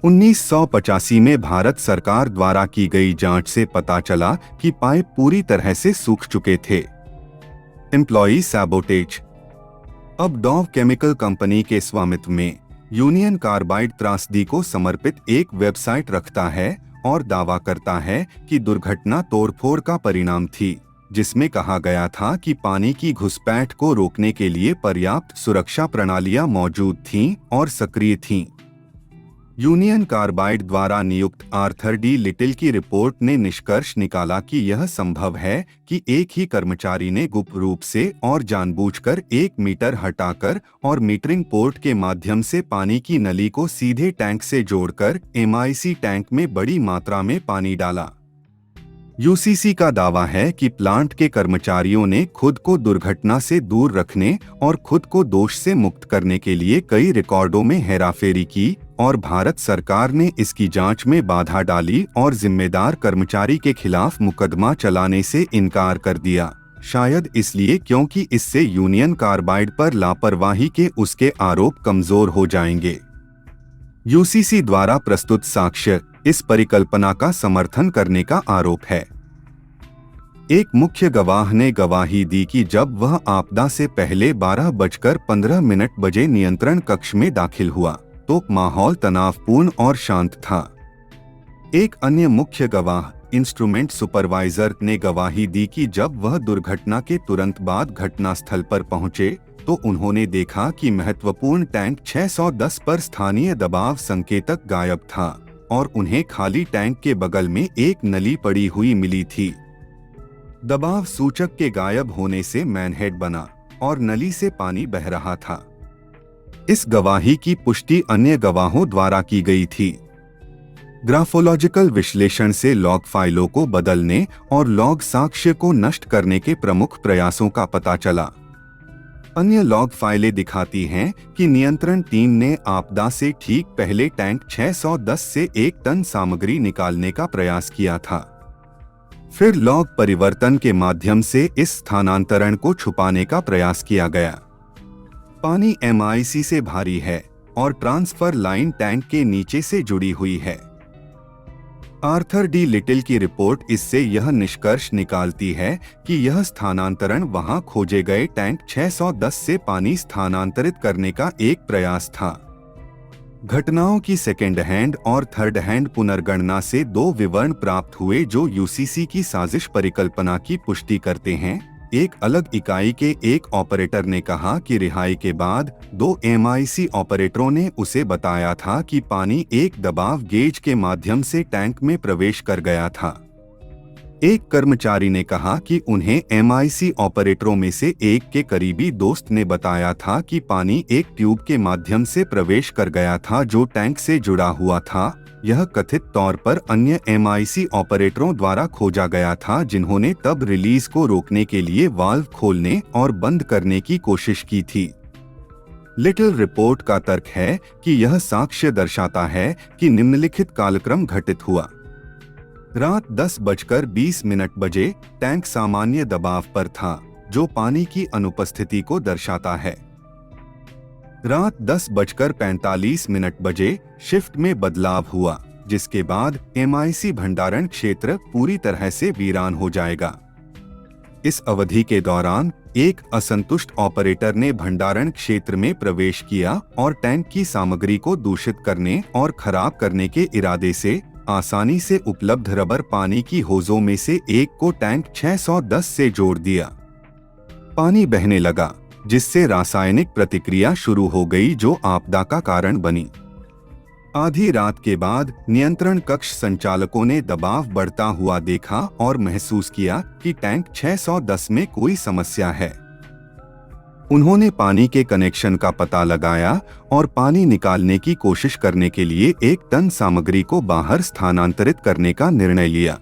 Speaker 1: 1985 में भारत सरकार द्वारा की गई जांच से पता चला कि पाइप पूरी तरह से सूख चुके थे। Employee sabotage. अब डॉव केमिकल कंपनी के स्वामित्व में यूनियन कार्बाइड त्रासदी को समर्पित एक वेबसाइट रखता है और दावा करता है कि दुर्घटना तोड़फोड़ का परिणाम थी, जिसमें कहा गया था कि पानी की घुसपैठ को रोकने के लिए पर्याप्त सुरक्षा प्रणालियां मौजूद थीं और सक्रिय थीं। यूनियन कार्बाइड द्वारा नियुक्त आर्थर डी लिटिल की रिपोर्ट ने निष्कर्ष निकाला कि यह संभव है कि एक ही कर्मचारी ने गुप्त रूप से और जानबूझकर 1 मीटर हटाकर और मीटरिंग पोर्ट के माध्यम से पानी की नली को सीधे टैंक से जोड़कर MIC टैंक में बड़ी मात्रा में पानी डाला। यूसीसी का दावा है कि प्लांट के कर्मचारियों ने खुद को दुर्घटना से दूर रखने और खुद को दोष से मुक्त करने के लिए कई रिकॉर्डों में हेराफेरी की और भारत सरकार ने इसकी जांच में बाधा डाली और जिम्मेदार कर्मचारी के खिलाफ मुकदमा चलाने से इनकार कर दिया, शायद इसलिए क्योंकि इससे यूनियन कार्बाइड पर लापरवाही के उसके आरोप कमजोर हो जाएंगे। यूसीसी द्वारा प्रस्तुत साक्ष्य इस परिकल्पना का समर्थन करने का आरोप है। एक मुख्य गवाह ने गवाही दी कि जब वह आपदा से पहले 12:15 बजे नियंत्रण कक्ष में दाखिल हुआ तो माहौल तनावपूर्ण और शांत था। एक अन्य मुख्य गवाह इंस्ट्रूमेंट सुपरवाइजर ने गवाही दी कि जब वह दुर्घटना के तुरंत बाद घटनास्थल पर पहुंचे तो उन्होंने देखा कि महत्वपूर्ण टैंक 610 पर स्थानीय दबाव संकेतक गायब था और उन्हें खाली टैंक के बगल में एक नली पड़ी हुई मिली थी। दबाव सूचक के गायब होने से मैनहेड बना और नली से पानी बह रहा था। इस गवाही की पुष्टि अन्य गवाहों द्वारा की गई थी। ग्राफोलॉजिकल विश्लेषण से लॉग फाइलों को बदलने और लॉग साक्ष्य को नष्ट करने के प्रमुख प्रयासों का पता चला। अन्य लॉग फाइलें दिखाती हैं कि नियंत्रण टीम ने आपदा से ठीक पहले टैंक 610 से 1 टन सामग्री निकालने का प्रयास किया था। फिर लॉग परिवर्तन के माध्यम से इस स्थानांतरण को छुपाने का प्रयास किया गया। पानी MIC से भारी है और ट्रांसफर लाइन टैंक के नीचे से जुड़ी हुई है। आर्थर डी लिटिल की रिपोर्ट इससे यह निष्कर्ष निकालती है कि यह स्थानांतरण वहां खोजे गए टैंक 610 से पानी स्थानांतरित करने का एक प्रयास था। घटनाओं की सेकेंड हैंड और थर्ड हैंड पुनर्गणना से 2 विवरण प्राप्त हुए जो यूसीसी की साजिश परिकल्पना की पुष्टि करते हैं। एक अलग इकाई के एक ऑपरेटर ने कहा कि रिहाई के बाद 2 MIC ऑपरेटरों ने उसे बताया था कि पानी एक दबाव गेज के माध्यम से टैंक में प्रवेश कर गया था। एक कर्मचारी ने कहा कि उन्हें MIC ऑपरेटरों में से एक के करीबी दोस्त ने बताया था कि पानी एक ट्यूब के माध्यम से प्रवेश कर गया था जो टैंक से जुड़ा हुआ था। यह कथित तौर पर अन्य MIC ऑपरेटरों द्वारा खोजा गया था जिन्होंने तब रिलीज को रोकने के लिए वाल्व खोलने और बंद करने की कोशिश की थी। लिटिल रिपोर्ट का तर्क है कि यह साक्ष्य दर्शाता है कि निम्नलिखित कालक्रम घटित हुआ। रात 10:20 बजे टैंक सामान्य दबाव पर था, जो पानी की अनुपस्थिति को दर्शाता है। रात 10:45 बजे शिफ्ट में बदलाव हुआ, जिसके बाद MIC भंडारण क्षेत्र पूरी तरह से वीरान हो जाएगा। इस अवधि के दौरान एक असंतुष्ट ऑपरेटर ने भंडारण क्षेत्र में प्रवेश किया और टैंक की सामग्री को दूषित करने और खराब करने के इरादे से आसानी से उपलब्ध रबर पानी की होजों में से एक को टैंक 610 से जोड़ दिया। पानी बहने लगा, जिससे रासायनिक प्रतिक्रिया शुरू हो गई जो आपदा का कारण बनी। आधी रात के बाद नियंत्रण कक्ष संचालकों ने दबाव बढ़ता हुआ देखा और महसूस किया कि टैंक 610 में कोई समस्या है। उन्होंने पानी के कनेक्शन का पता लगाया और पानी निकालने की कोशिश करने के लिए 1 टन सामग्री को बाहर स्थानांतरित करने का निर्णय लिया।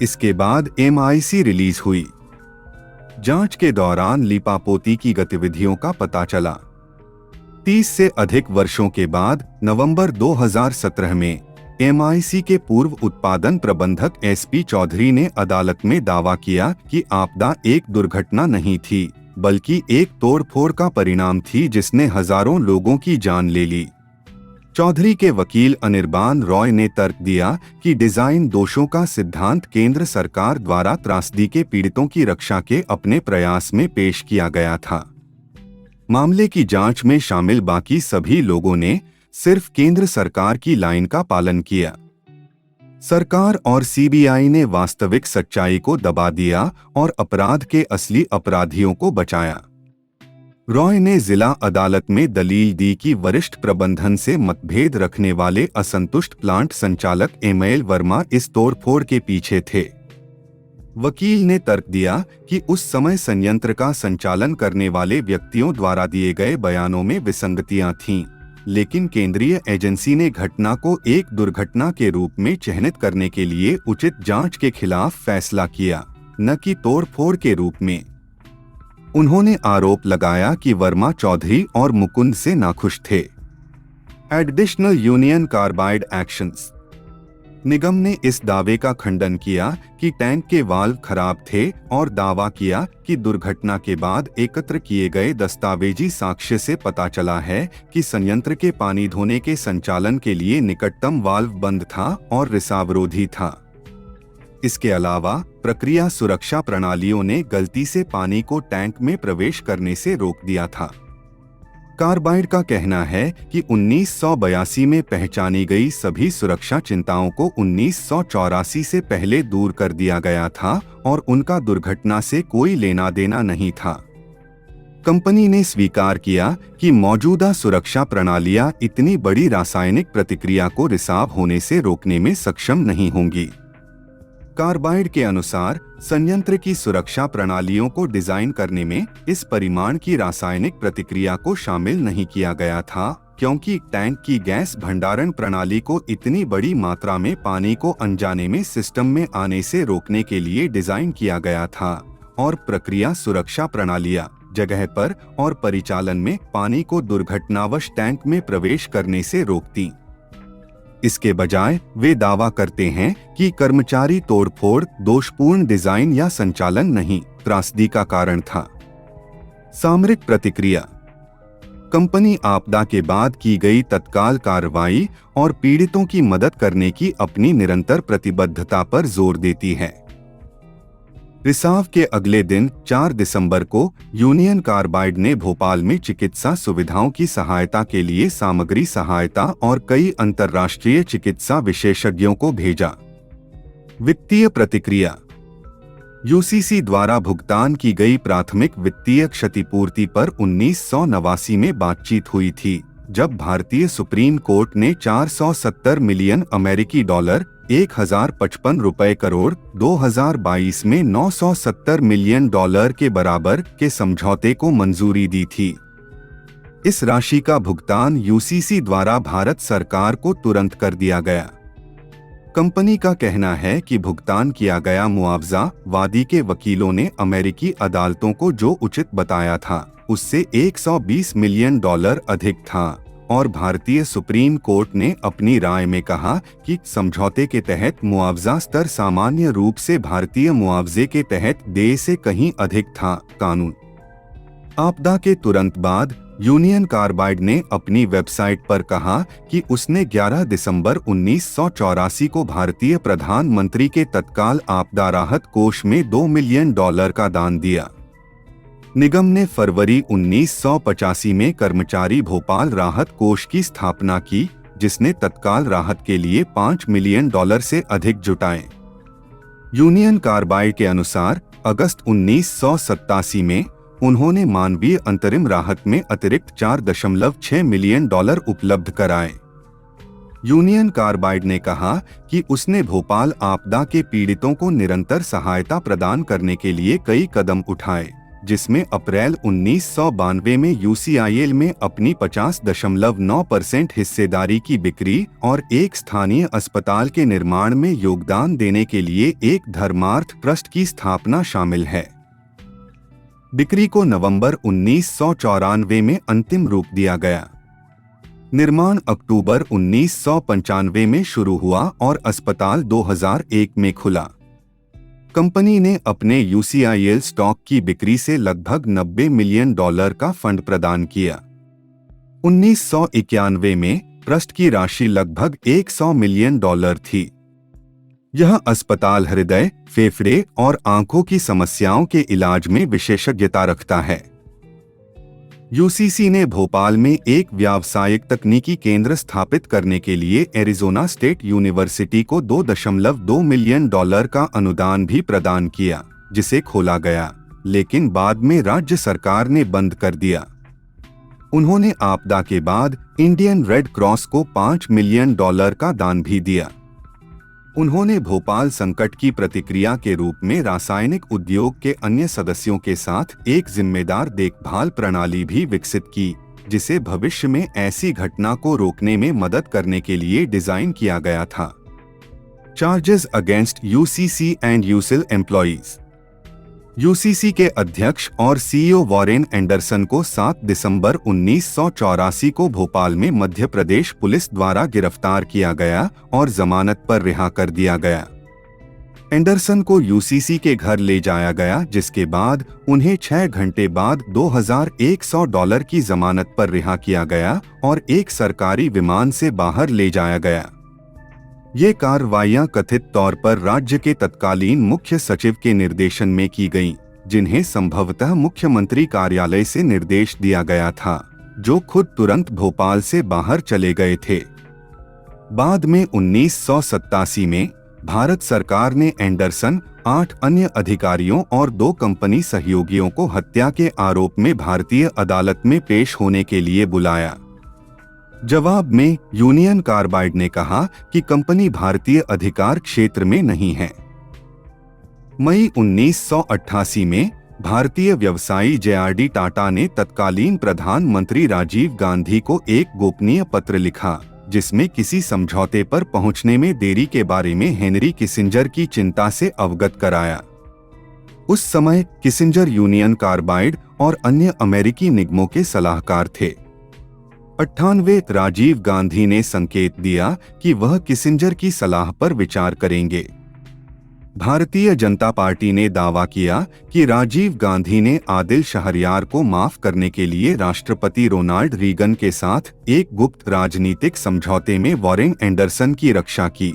Speaker 1: इसके बाद MIC रिलीज हुई। जांच के दौरान लीपापोती की गतिविधियों का पता चला। 30 से अधिक वर्षों के बाद नवंबर 2017 में MIC के पूर्व उत्पादन प्रबंधक SP चौधरी ने अदालत में दावा किया कि आपदा एक दुर्घटना नहीं थी, बल्कि एक तोड़फोड़ का परिणाम थी जिसने हजारों लोगों की जान ले ली। चौधरी के वकील अनिर्बान रॉय ने तर्क दिया कि डिजाइन दोषों का सिद्धांत केंद्र सरकार द्वारा त्रासदी के पीड़ितों की रक्षा के अपने प्रयास में पेश किया गया था। मामले की जांच में शामिल बाकी सभी लोगों ने सिर्फ केंद्र सरकार की लाइन का पालन किया। सरकार और CBI ने वास्तविक सच्चाई को दबा दिया और अपराध के असली अपराधियों को बचाया। रॉय ने जिला अदालत में दलील दी कि वरिष्ठ प्रबंधन से मतभेद रखने वाले असंतुष्ट प्लांट संचालक ML वर्मा इस तोड़फोड़ के पीछे थे। वकील ने तर्क दिया कि उस समय संयंत्र का संचालन करने वाले व्यक्तियों द्वारा दिए गए बयानों में विसंगतियां थीं, लेकिन केंद्रीय एजेंसी ने घटना को एक दुर्घटना के रूप में चिह्नित करने के लिए उचित जांच के खिलाफ फैसला किया, न कि तोड़फोड़ के रूप में। उन्होंने आरोप लगाया कि वर्मा चौधरी और मुकुंद से नाखुश थे। एडिशनल यूनियन कार्बाइड एक्शंस निगम ने इस दावे का खंडन किया कि टैंक के वाल्व खराब थे और दावा किया कि दुर्घटना के बाद एकत्र किए गए दस्तावेजी साक्ष्य से पता चला है कि संयंत्र के पानी धोने के संचालन के लिए निकटतम वाल्व बंद था और रिसावरोधी था। इसके अलावा प्रक्रिया सुरक्षा प्रणालियों ने गलती से पानी को टैंक में प्रवेश करने से रोक दिया था। कार्बाइड का कहना है कि 1982 में पहचानी गई सभी सुरक्षा चिंताओं को 1984 से पहले दूर कर दिया गया था और उनका दुर्घटना से कोई लेना देना नहीं था। कंपनी ने स्वीकार किया कि मौजूदा सुरक्षा प्रणालियां इतनी बड़ी रासायनिक प्रतिक्रिया को रिसाव होने से रोकने में सक्षम नहीं होंगी। कार्बाइड के अनुसार संयंत्र की सुरक्षा प्रणालियों को डिजाइन करने में इस परिमाण की रासायनिक प्रतिक्रिया को शामिल नहीं किया गया था, क्योंकि टैंक की गैस भंडारण प्रणाली को इतनी बड़ी मात्रा में पानी को अनजाने में सिस्टम में आने से रोकने के लिए डिजाइन किया गया था और प्रक्रिया सुरक्षा प्रणालियां जगह पर और परिचालन में पानी को दुर्घटनावश टैंक में प्रवेश करने से रोकती। इसके बजाय वे दावा करते हैं कि कर्मचारी तोड़फोड़ दोषपूर्ण डिजाइन या संचालन नहीं, त्रासदी का कारण था। सामरिक प्रतिक्रिया कंपनी आपदा के बाद की गई तत्काल कार्रवाई और पीड़ितों की मदद करने की अपनी निरंतर प्रतिबद्धता पर जोर देती है। रिसाव के अगले दिन 4 दिसंबर को यूनियन कार्बाइड ने भोपाल में चिकित्सा सुविधाओं की सहायता के लिए सामग्री सहायता और कई अंतर्राष्ट्रीय चिकित्सा विशेषज्ञों को भेजा। वित्तीय प्रतिक्रिया UCC द्वारा भुगतान की गई प्राथमिक वित्तीय क्षतिपूर्ति पर 1989 में बातचीत हुई थी, जब भारतीय सुप्रीम कोर्ट ने 470 मिलियन अमेरिकी डॉलर 1055 रुपए करोड़ 2022 में 970 मिलियन डॉलर के बराबर के समझौते को मंजूरी दी थी। इस राशि का भुगतान UCC द्वारा भारत सरकार को तुरंत कर दिया गया। कंपनी का कहना है कि भुगतान किया गया मुआवजा वादी के वकीलों ने अमेरिकी अदालतों को जो उचित बताया था उससे 120 मिलियन डॉलर अधिक था और भारतीय सुप्रीम कोर्ट ने अपनी राय में कहा कि समझौते के तहत मुआवजा स्तर सामान्य रूप से भारतीय मुआवजे के तहत देय से कहीं अधिक था। कानून आपदा के तुरंत बाद यूनियन कार्बाइड ने अपनी वेबसाइट पर कहा कि उसने 11 दिसंबर 1984 को भारतीय प्रधानमंत्री के तत्काल आपदा राहत कोष में $2 मिलियन का दान दिया। निगम ने फरवरी 1985 में कर्मचारी भोपाल राहत कोष की स्थापना की, जिसने तत्काल राहत के लिए $5 मिलियन से अधिक जुटाए। यूनियन कार्बाइड के अनुसार अगस्त 1987 में उन्होंने मानवीय अंतरिम राहत में अतिरिक्त $4.6 मिलियन उपलब्ध कराए। यूनियन कार्बाइड ने कहा कि उसने भोपाल आपदा के पीड़ितों को निरंतर सहायता प्रदान करने के लिए कई कदम उठाए, जिसमें अप्रैल 1992 में UCIL में अपनी 50.9% हिस्सेदारी की बिक्री और एक स्थानीय अस्पताल के निर्माण में योगदान देने के लिए एक धर्मार्थ ट्रस्ट की स्थापना शामिल है। बिक्री को नवंबर 1994 में अंतिम रूप दिया गया। निर्माण अक्टूबर 1995 में शुरू हुआ और अस्पताल 2001 में खुला। कंपनी ने अपने यूसीआईएल स्टॉक की बिक्री से लगभग $90 मिलियन का फंड प्रदान किया। 1991 में ट्रस्ट की राशि लगभग $100 मिलियन थी। यह अस्पताल हृदय, फेफड़े और आंखों की समस्याओं के इलाज में विशेषज्ञता रखता है। यूसीसी ने भोपाल में एक व्यावसायिक तकनीकी केंद्र स्थापित करने के लिए एरिजोना स्टेट यूनिवर्सिटी को $2.2 मिलियन का अनुदान भी प्रदान किया, जिसे खोला गया, लेकिन बाद में राज्य सरकार ने बंद कर दिया। उन्होंने आपदा के बाद इंडियन रेड क्रॉस को $5 मिलियन का दान भी दिया। उन्होंने भोपाल संकट की प्रतिक्रिया के रूप में रासायनिक उद्योग के अन्य सदस्यों के साथ एक जिम्मेदार देखभाल प्रणाली भी विकसित की, जिसे भविष्य में ऐसी घटना को रोकने में मदद करने के लिए डिजाइन किया गया था। Charges against UCC and UCIL employees. UCC के अध्यक्ष और सीईओ वॉरेन एंडरसन को 7 दिसंबर 1984 को भोपाल में मध्य प्रदेश पुलिस द्वारा गिरफ्तार किया गया और जमानत पर रिहा कर दिया गया। एंडरसन को यूसीसी के घर ले जाया गया, जिसके बाद उन्हें 6 घंटे बाद $2100 की जमानत पर रिहा किया गया और एक सरकारी विमान से बाहर ले जाया गया। ये कार्रवाइयां कथित तौर पर राज्य के तत्कालीन मुख्य सचिव के निर्देशन में की गईं, जिन्हें संभवतः मुख्यमंत्री कार्यालय से निर्देश दिया गया था, जो खुद तुरंत भोपाल से बाहर चले गए थे। बाद में 1987 में भारत सरकार ने एंडरसन, 8 अन्य अधिकारियों और 2 कंपनी सहयोगियों को हत्या के आरोप में भारतीय अदालत में पेश होने के लिए बुलाया। जवाब में यूनियन कार्बाइड ने कहा कि कंपनी भारतीय अधिकार क्षेत्र में नहीं है। मई 1988 में भारतीय व्यवसायी जेआरडी टाटा ने तत्कालीन प्रधानमंत्री राजीव गांधी को एक गोपनीय पत्र लिखा, जिसमें किसी समझौते पर पहुंचने में देरी के बारे में हेनरी किसिंजर की चिंता से अवगत कराया। उस समय किसिंजर यूनियन कार्बाइड और अन्य अमेरिकी निगमों के सलाहकार थे। 98 राजीव गांधी ने संकेत दिया कि वह किसिंजर की सलाह पर विचार करेंगे। भारतीय जनता पार्टी ने दावा किया कि राजीव गांधी ने आदिल शहरयार को माफ करने के लिए राष्ट्रपति रोनाल्ड रीगन के साथ एक गुप्त राजनीतिक समझौते में वॉरेन एंडरसन की रक्षा की।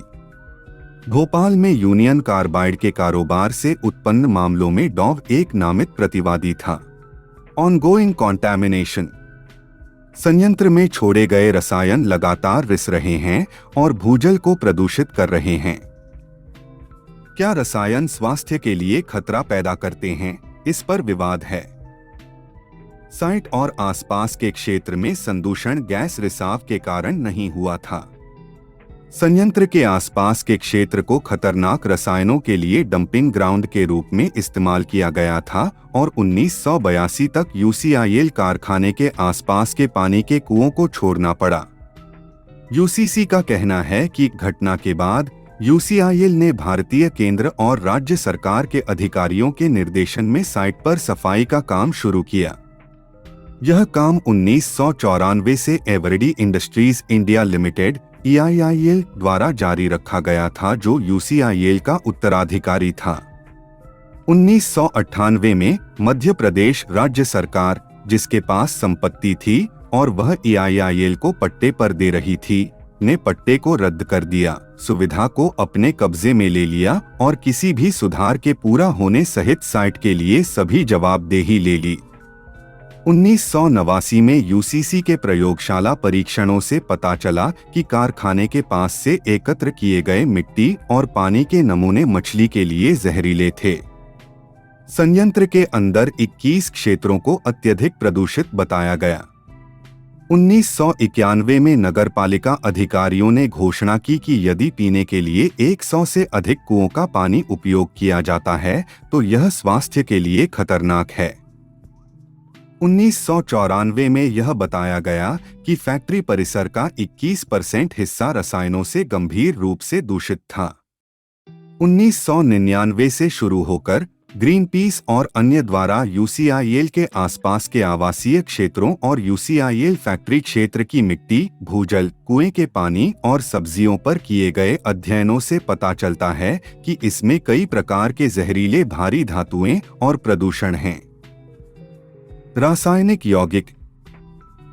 Speaker 1: भोपाल में यूनियन कार्बाइड के कारोबार से उत्पन्न मामलों में डॉव एक नामित प्रतिवादी था। ऑनगोइंग कॉन्टैमिनेशन। संयंत्र में छोड़े गए रसायन लगातार रिस रहे हैं और भूजल को प्रदूषित कर रहे हैं। क्या रसायन स्वास्थ्य के लिए खतरा पैदा करते हैं, इस पर विवाद है। साइट और आसपास के क्षेत्र में संदूषण गैस रिसाव के कारण नहीं हुआ था। संयंत्र के आसपास के क्षेत्र को खतरनाक रसायनों के लिए डंपिंग ग्राउंड के रूप में इस्तेमाल किया गया था और 1982 तक यूसीआईएल कारखाने के आसपास के पानी के कुओं को छोड़ना पड़ा। यूसीसी का कहना है कि घटना के बाद यूसीआईएल ने भारतीय केंद्र और राज्य सरकार के अधिकारियों के निर्देशन में साइट पर सफाई का काम शुरू किया। यह काम 1994 से Eveready Industries India Limited EIIL द्वारा जारी रखा गया था, जो यूसीआईएल का उत्तराधिकारी था। 1998 में मध्य प्रदेश राज्य सरकार, जिसके पास संपत्ति थी और वह EIIL को पट्टे पर दे रही थी, ने पट्टे को रद्द कर दिया, सुविधा को अपने कब्जे में ले लिया और किसी भी सुधार के पूरा होने सहित साइट के लिए सभी जवाबदेही ले ली। 1989 में यूसीसी के प्रयोगशाला परीक्षणों से पता चला कि कारखाने के पास से एकत्र किए गए मिट्टी और पानी के नमूने मछली के लिए जहरीले थे। संयंत्र के अंदर 21 क्षेत्रों को अत्यधिक प्रदूषित बताया गया। 1991 में नगरपालिका अधिकारियों ने घोषणा की कि यदि पीने के लिए 100 से अधिक कुओं का पानी उपयोग किया जाता है तो यह स्वास्थ्य के लिए खतरनाक है। 1994 में यह बताया गया कि फैक्ट्री परिसर का 21% हिस्सा रसायनों से गंभीर रूप से दूषित था। 1999 से शुरू होकर ग्रीन पीस और अन्य द्वारा यूसीआईएल के आसपास के आवासीय क्षेत्रों और यूसीआईएल फैक्ट्री क्षेत्र की मिट्टी, भूजल, कुएं के पानी और सब्जियों पर किए गए अध्ययनों से पता चलता है कि इसमें कई प्रकार के जहरीले भारी धातुएं और प्रदूषण हैं। रासायनिक यौगिक।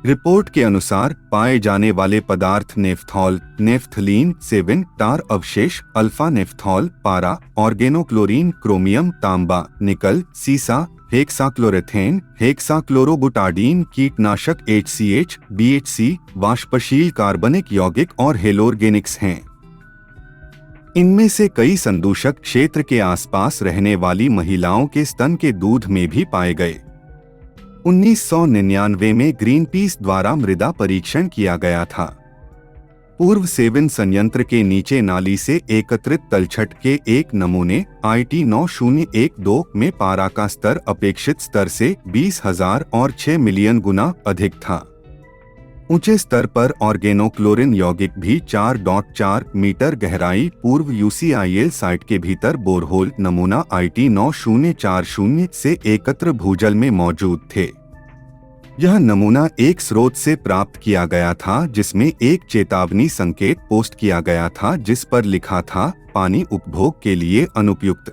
Speaker 1: रिपोर्ट के अनुसार पाए जाने वाले पदार्थ नेफ्थॉल, नेफ्थलीन, सेविन, टार अवशेष, अल्फा नेफ्थॉल, पारा, ऑर्गेनोक्लोरीन, क्रोमियम, तांबा, निकल, सीसा, हेक्साक्लोरेथेन, हेक्साक्लोरोबुटाडीन, कीटनाशक HCH, BHC, वाष्पशील कार्बनिक यौगिक और हेलोर्गेनिक्स हैं। इनमें से कई संदूषक क्षेत्र के आसपास रहने वाली महिलाओं के स्तन के दूध में भी पाए गए। 1999 में ग्रीन पीस द्वारा मृदा परीक्षण किया गया था। पूर्व सेवन संयंत्र के नीचे नाली से एकत्रित तलछट के एक नमूने IT 9012 में पारा का स्तर अपेक्षित स्तर से 20,000 और 6 मिलियन गुना अधिक था। ऊंचे स्तर पर ऑर्गेनोक्लोरीन यौगिक भी 4.4 मीटर गहराई पूर्व यूसीआईएल साइट के भीतर बोरहोल नमूना IT 9040 से एकत्र भूजल में मौजूद थे। यह नमूना एक स्रोत से प्राप्त किया गया था जिसमें एक चेतावनी संकेत पोस्ट किया गया था जिस पर लिखा था पानी उपभोग के लिए अनुपयुक्त।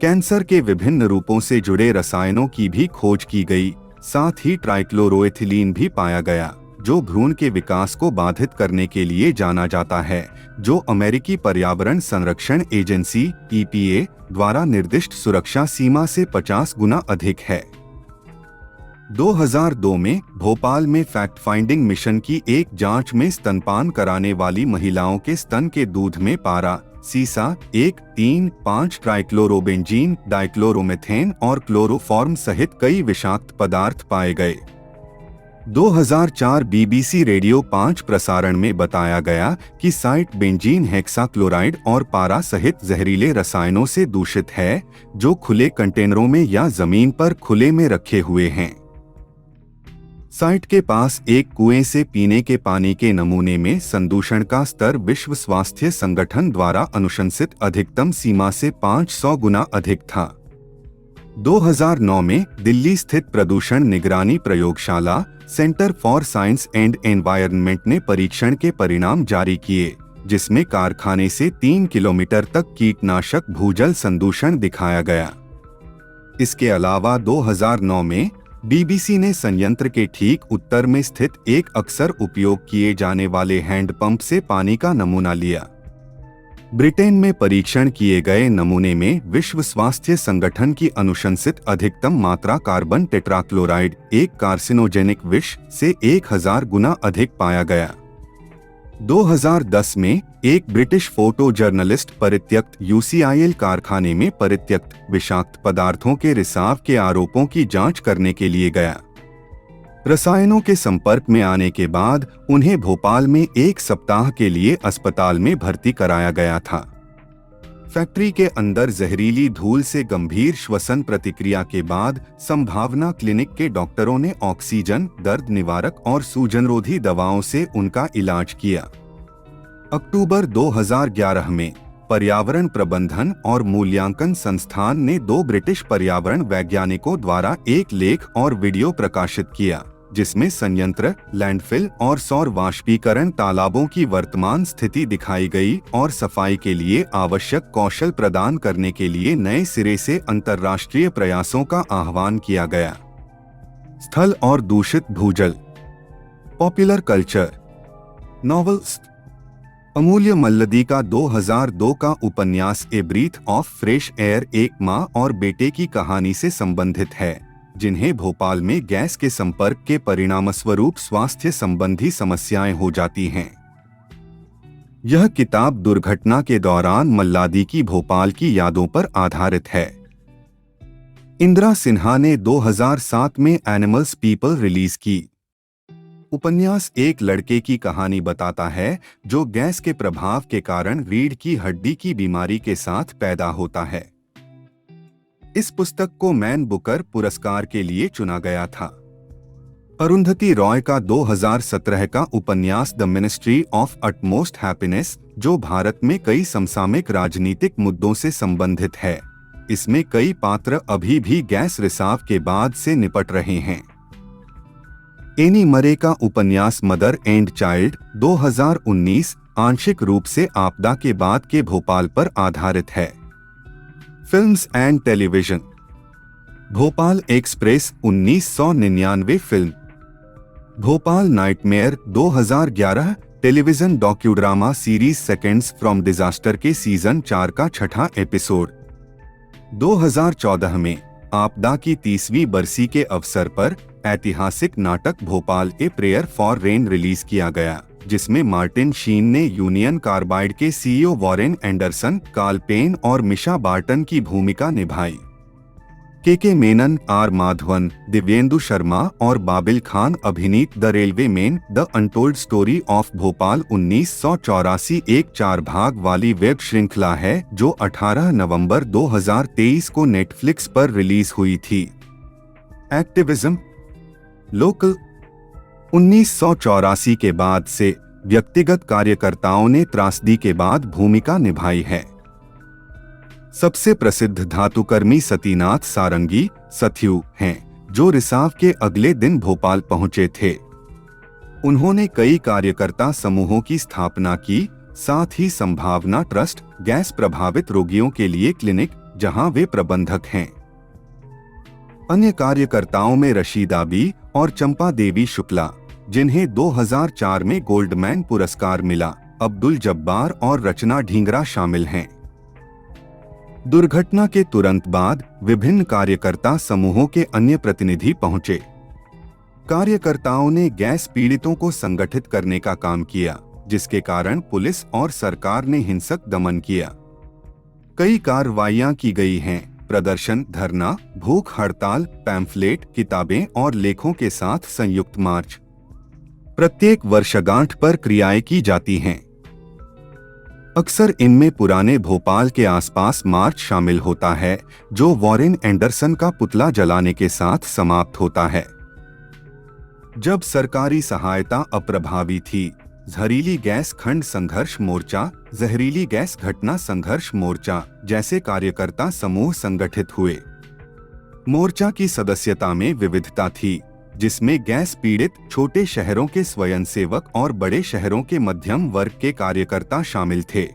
Speaker 1: कैंसर के विभिन्न रूपों से जुड़े रसायनों की भी खोज की गई, साथ ही ट्राइक्लोरोएथिलीन भी पाया गया जो भ्रूण के विकास को बाधित करने के लिए जाना जाता है, जो अमेरिकी पर्यावरण संरक्षण एजेंसी EPA द्वारा निर्दिष्ट सुरक्षा सीमा से 50 गुना अधिक है। 2002 में भोपाल में फैक्ट फाइंडिंग मिशन की एक जांच में स्तनपान कराने वाली महिलाओं के स्तन के दूध में पारा, सीसा, 1,3,5 ट्राइक्लोरोबेंजीन, डाइक्लोरोमेथेन और क्लोरोफॉर्म सहित कई विषाक्त पदार्थ पाए गए। 2004 BBC रेडियो 5 प्रसारण में बताया गया कि साइट बेंजीन हेक्साक्लोराइड और पारा सहित जहरीले रसायनों से दूषित है जो खुले कंटेनरों में या जमीन पर खुले में रखे हुए हैं। साइट के पास एक कुएं से पीने के पानी के नमूने में संदूषण का स्तर विश्व स्वास्थ्य संगठन द्वारा अनुशंसित अधिकतम सीमा से 500 गुना अधिक था। 2009 में दिल्ली स्थित प्रदूषण निगरानी प्रयोगशाला centre for science and environment ने परीक्षण के परिणाम जारी किए, जिसमें कारखाने से 3 किलोमीटर तक कीटनाशक भूजल संदूषण दिखाया गया। इसके अलावा 2009 में BBC ने संयंत्र के ठीक उत्तर में स्थित एक अक्सर उपयोग किए जाने वाले हैंडपंप से पानी का नमूना लिया। ब्रिटेन में परीक्षण किए गए नमूने में विश्व स्वास्थ्य संगठन की अनुशंसित अधिकतम मात्रा कार्बन टेट्राक्लोराइड, एक कार्सिनोजेनिक विष, से 1000 गुना अधिक पाया गया। 2010 में एक ब्रिटिश फोटो जर्नलिस्ट परित्यक्त यूसीआईएल कारखाने में परित्यक्त विषाक्त पदार्थों के रिसाव के आरोपों की जांच करने के लिए गया। रसायनों के संपर्क में आने के बाद उन्हें भोपाल में 1 सप्ताह के लिए अस्पताल में भर्ती कराया गया था। फैक्ट्री के अंदर जहरीली धूल से गंभीर श्वसन प्रतिक्रिया के बाद संभावना क्लिनिक के डॉक्टरों ने ऑक्सीजन, दर्द निवारक और सूजनरोधी दवाओं से उनका इलाज किया। अक्टूबर 2011 में पर्यावरण प्रबंधन और मूल्यांकन संस्थान ने 2 ब्रिटिश पर्यावरण वैज्ञानिकों द्वारा एक लेख और वीडियो प्रकाशित किया, जिसमें संयंत्र, लैंडफिल और सौर वाष्पीकरण तालाबों की वर्तमान स्थिति दिखाई गई और सफाई के लिए आवश्यक कौशल प्रदान करने के लिए नए सिरे से अंतर्राष्ट्रीय प्रयासों का आह्वान किया गया। स्थल और दूषित भूजल। Popular culture. नॉवेल्स। अमूल्य मल्लदी का 2002 का उपन्यास ए ब्रीथ ऑफ फ्रेश एयर एक माँ और बेटे की कहानी से संबंधित है, जिन्हें भोपाल में गैस के संपर्क के परिणामस्वरूप स्वास्थ्य संबंधी समस्याएं हो जाती हैं। यह किताब दुर्घटना के दौरान मल्लादी की भोपाल की यादों पर आधारित है। इंदिरा सिन्हा ने 2007 में एनिमल्स पीपल रिलीज की। उपन्यास एक लड़के की कहानी बताता है जो गैस के प्रभाव के कारण रीढ़ की हड्डी की बीमारी के साथ पैदा होता है। इस पुस्तक को मैन बुकर पुरस्कार के लिए चुना गया था। अरुंधति रॉय का 2017 का उपन्यास the ministry of utmost happiness, जो भारत में कई समसामयिक राजनीतिक मुद्दों से संबंधित है, इसमें कई पात्र अभी भी गैस रिसाव के बाद से निपट रहे हैं। एनी मरे का उपन्यास मदर एंड चाइल्ड 2019 आंशिक रूप से आपदा के बाद के भोपाल पर आधारित है। Films and television. Bhopal express 1999 फिल्म। Bhopal nightmare 2011 television docudrama series seconds from disaster के सीजन 4 का छठा एपिसोड। 2014 में आपदा की 30वीं बरसी के अवसर पर ऐतिहासिक नाटक Bhopal a prayer for rain release किया गया, जिसमें मार्टिन शीन ने यूनियन कार्बाइड के CEO Warren Anderson, Karl Penn और मिशा बार्टन की भूमिका निभाई। के मेनन, आर माधवन, दिव्येंदु शर्मा और बाबिल खान अभिनीत the railway men the untold story of Bhopal 1984 एक 4 भाग वाली वेब श्रृंखला है जो 18 नवंबर 2023 को नेटफ्लिक्स पर रिलीज हुई थी। एक्टिविज्म। लोकल। 1984 के बाद से व्यक्तिगत कार्यकर्ताओं ने त्रासदी के बाद भूमिका निभाई है। सबसे प्रसिद्ध धातुकर्मी सतीनाथ सारंगी सत्यू हैं, जो रिसाव के अगले दिन भोपाल पहुंचे थे। उन्होंने कई कार्यकर्ता समूहों की स्थापना की, साथ ही संभावना ट्रस्ट, गैस प्रभावित रोगियों के लिए क्लिनिक, जहां वे प्रबंधक हैं। अन्य कार्यकर्ताओं में रशीदा बी और चंपा देवी शुक्ला, जिन्हें 2004 में गोल्डमैन पुरस्कार मिला, अब्दुल जब्बार और रचना ढींगरा शामिल हैं। दुर्घटना के तुरंत बाद विभिन्न कार्यकर्ता समूहों के अन्य प्रतिनिधि पहुंचे। कार्यकर्ताओं ने गैस पीड़ितों को संगठित करने का काम किया, जिसके कारण पुलिस और सरकार ने हिंसक दमन किया। कई कार्रवाइयां की गई हैं, प्रदर्शन, धरना, भूख हड़ताल, पैम्फलेट, किताबें और लेखों के साथ संयुक्त मार्च। प्रत्येक वर्षगांठ पर क्रियाएं की जाती हैं। अक्सर इनमें पुराने भोपाल के आसपास मार्च शामिल होता है, जो वॉरेन एंडरसन का पुतला जलाने के साथ समाप्त होता है। जब सरकारी सहायता अप्रभावी थी, जहरीली गैस खंड संघर्ष मोर्चा, जहरीली गैस घटना संघर्ष मोर्चा जैसे कार्यकर्ता समूह संगठित हुए। मोर्चा की सदस्यता में विविधता थी, जिसमें गैस पीड़ित छोटे शहरों के स्वयंसेवक और बड़े शहरों के मध्यम वर्ग के कार्यकर्ता शामिल थे।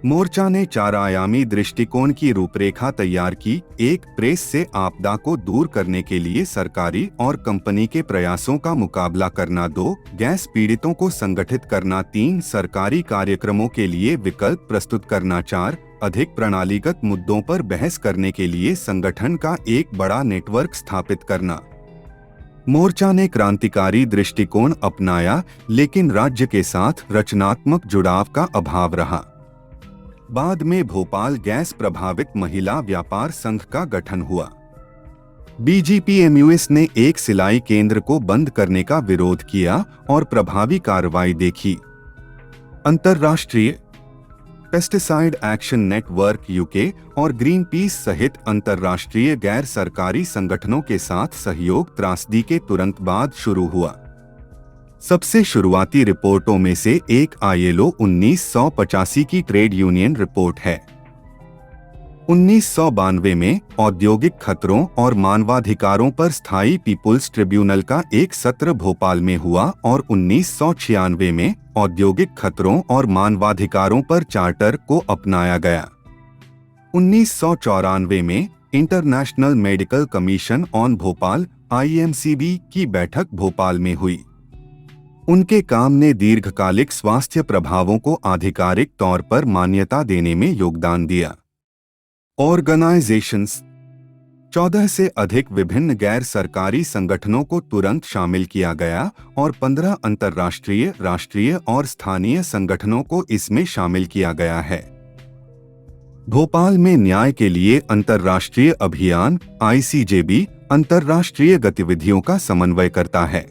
Speaker 1: मोर्चा ने 4 आयामी दृष्टिकोण की रूपरेखा तैयार की। 1 प्रेस से आपदा को दूर करने के लिए सरकारी और कंपनी के प्रयासों का मुकाबला करना। 2 गैस पीड़ितों को संगठित करना। 3 सरकारी कार्यक्रमों के लिए विकल्प प्रस्तुत करना। 4 अधिक प्रणालीगत मुद्दों पर बहस करने के लिए संगठन का एक बड़ा नेटवर्क स्थापित करना। मोर्चा ने क्रांतिकारी दृष्टिकोण अपनाया, लेकिन राज्य के साथ रचनात्मक जुड़ाव का अभाव रहा। बाद में भोपाल गैस प्रभावित महिला व्यापार संघ का गठन हुआ। बीजीपीएमयूएस ने एक सिलाई केंद्र को बंद करने का विरोध किया और प्रभावी कार्रवाई देखी। अंतर्राष्ट्रीय पेस्टिसाइड एक्शन नेटवर्क यूके और ग्रीन पीस सहित अंतर्राष्ट्रीय गैर सरकारी संगठनों के साथ सहयोग त्रासदी के तुरंत बाद शुरू हुआ। सबसे शुरुआती रिपोर्टों में से एक आईएलओ 1985 की ट्रेड यूनियन रिपोर्ट है। 1992 में औद्योगिक खतरों और मानवाधिकारों पर स्थायी पीपुल्स ट्रिब्यूनल का एक सत्र भोपाल में हुआ और 1996 में औद्योगिक खतरों और मानवाधिकारों पर चार्टर को अपनाया गया। 1994 में international medical commission on Bhopal (IMCB) की बैठक भोपाल में हुई। उनके काम ने दीर्घकालिक स्वास्थ्य प्रभावों को आधिकारिक तौर पर मान्यता देने में योगदान दिया। ऑर्गेनाइजेशंस। 14 से अधिक विभिन्न गैर सरकारी संगठनों को तुरंत शामिल किया गया और 15 अंतर्राष्ट्रीय, राष्ट्रीय और स्थानीय संगठनों को इसमें शामिल किया गया है। भोपाल में न्याय के लिए अंतर्राष्ट्रीय अभियान (ICJB) अंतर्राष्ट्रीय गतिविधियों का समन्वय करता है।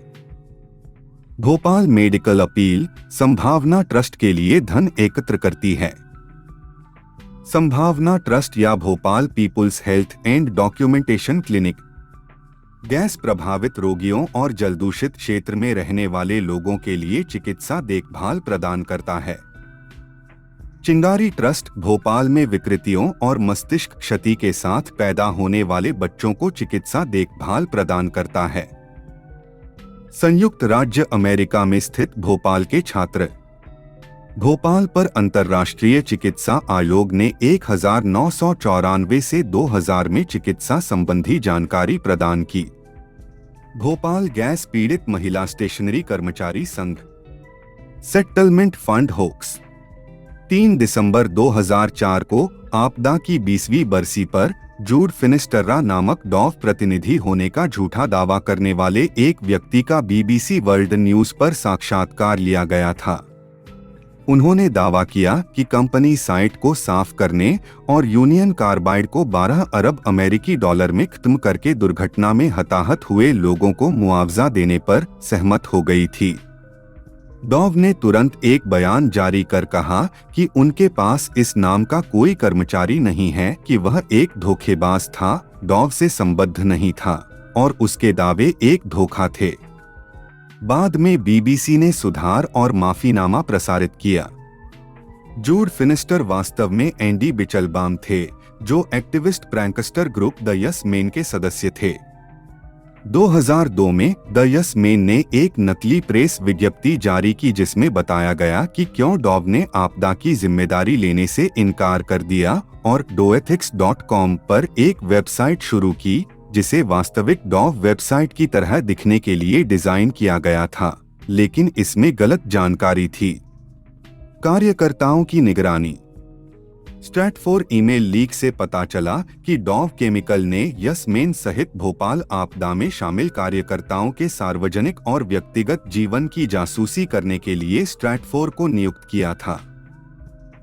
Speaker 1: Bhopal medical appeal Sambhavna trust के लिए धन एकत्र करती है। संभावना ट्रस्ट या Bhopal people's health and documentation clinic gas प्रभावित रोगियों और जलदूषित क्षेत्र में रहने वाले लोगों के लिए चिकित्सा देखभाल प्रदान करता है। चिंगारी ट्रस्ट भोपाल में विकृतियों और मस्तिष्क क्षति के साथ पैदा होने वाले बच्चों को चिकित्सा देखभाल प्रदान करता है। संयुक्त राज्य अमेरिका में स्थित भोपाल के छात्र भोपाल पर अंतर्राष्ट्रीय चिकित्सा आयोग ने 1994 से 2000 में चिकित्सा संबंधी जानकारी प्रदान की। भोपाल गैस पीड़ित महिला स्टेशनरी कर्मचारी संघ सेटलमेंट फंड होक्स 3 दिसंबर 2004 को आपदा की 20वीं बरसी पर जूड फिनिस्टर्रा नामक डॉव प्रतिनिधि होने का झूठा दावा करने वाले एक व्यक्ति का बीबीसी वर्ल्ड न्यूज पर साक्षात्कार लिया गया था। उन्होंने दावा किया कि कंपनी साइट को साफ करने और यूनियन कार्बाइड को 12 अरब अमेरिकी डॉलर में खत्म करके दुर्घटना में हताहत हुए लोगों को मुआवजा देने पर सहमत हो गई थी। डॉव ने तुरंत एक बयान जारी कर कहा कि उनके पास इस नाम का कोई कर्मचारी नहीं है, कि वह एक धोखेबाज था, डॉव से संबद्ध नहीं था और उसके दावे एक धोखा थे। बाद में बीबीसी ने सुधार और माफीनामा प्रसारित किया। जूड फिनिस्टर वास्तव में एंडी बिचलबाम थे, जो activist prankster group the yes main के सदस्य थे। 2002 में द यस मेन ने एक नकली प्रेस विज्ञप्ति जारी की जिसमें बताया गया कि क्यों डॉव ने आपदा की जिम्मेदारी लेने से इनकार कर दिया और doethics.com पर एक वेबसाइट शुरू की, जिसे वास्तविक डॉव वेबसाइट की तरह दिखने के लिए डिजाइन किया गया था, लेकिन इसमें गलत जानकारी थी। कार्यकर्ताओं की निगरानी स्ट्रैटफोर्ड ईमेल लीक से पता चला कि डॉव केमिकल ने यस मेन सहित भोपाल आपदा में शामिल कार्यकर्ताओं के सार्वजनिक और व्यक्तिगत जीवन की जासूसी करने के लिए स्ट्रैटफोर्ड को नियुक्त किया था।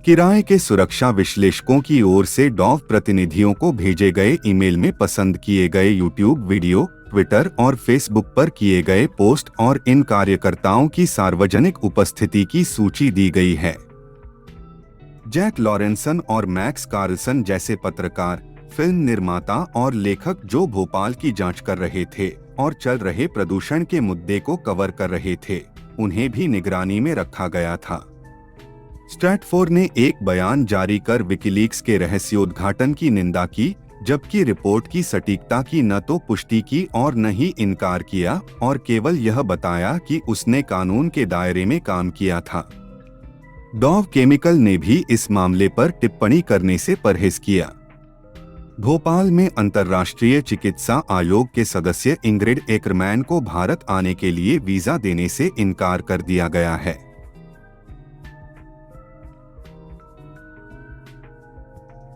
Speaker 1: किराए के सुरक्षा विश्लेषकों की ओर से डॉव प्रतिनिधियों को भेजे गए ईमेल में पसंद किए गए यूट्यूब वीडियो, ट्विटर और फेसबुक पर किए गए पोस्ट और इन कार्यकर्ताओं की सार्वजनिक उपस्थिति की सूची दी गई है। जैक लॉरेंसन और मैक्स कार्लसन जैसे पत्रकार, फिल्म निर्माता और लेखक जो भोपाल की जांच कर रहे थे और चल रहे प्रदूषण के मुद्दे को कवर कर रहे थे, उन्हें भी निगरानी में रखा गया था। स्ट्रैटफोर्ड ने एक बयान जारी कर विकिलीक्स के रहस्योद्घाटन की निंदा की, जबकि रिपोर्ट की सटीकता की न तो पुष्टि की और न ही इनकार किया, और केवल यह बताया कि उसने कानून के दायरे में काम किया था। डॉव केमिकल ने भी इस मामले पर टिप्पणी करने से परहेज किया। भोपाल में अंतर्राष्ट्रीय चिकित्सा आयोग के सदस्य इंग्रिड एकरमैन को भारत आने के लिए वीजा देने से इनकार कर दिया गया है।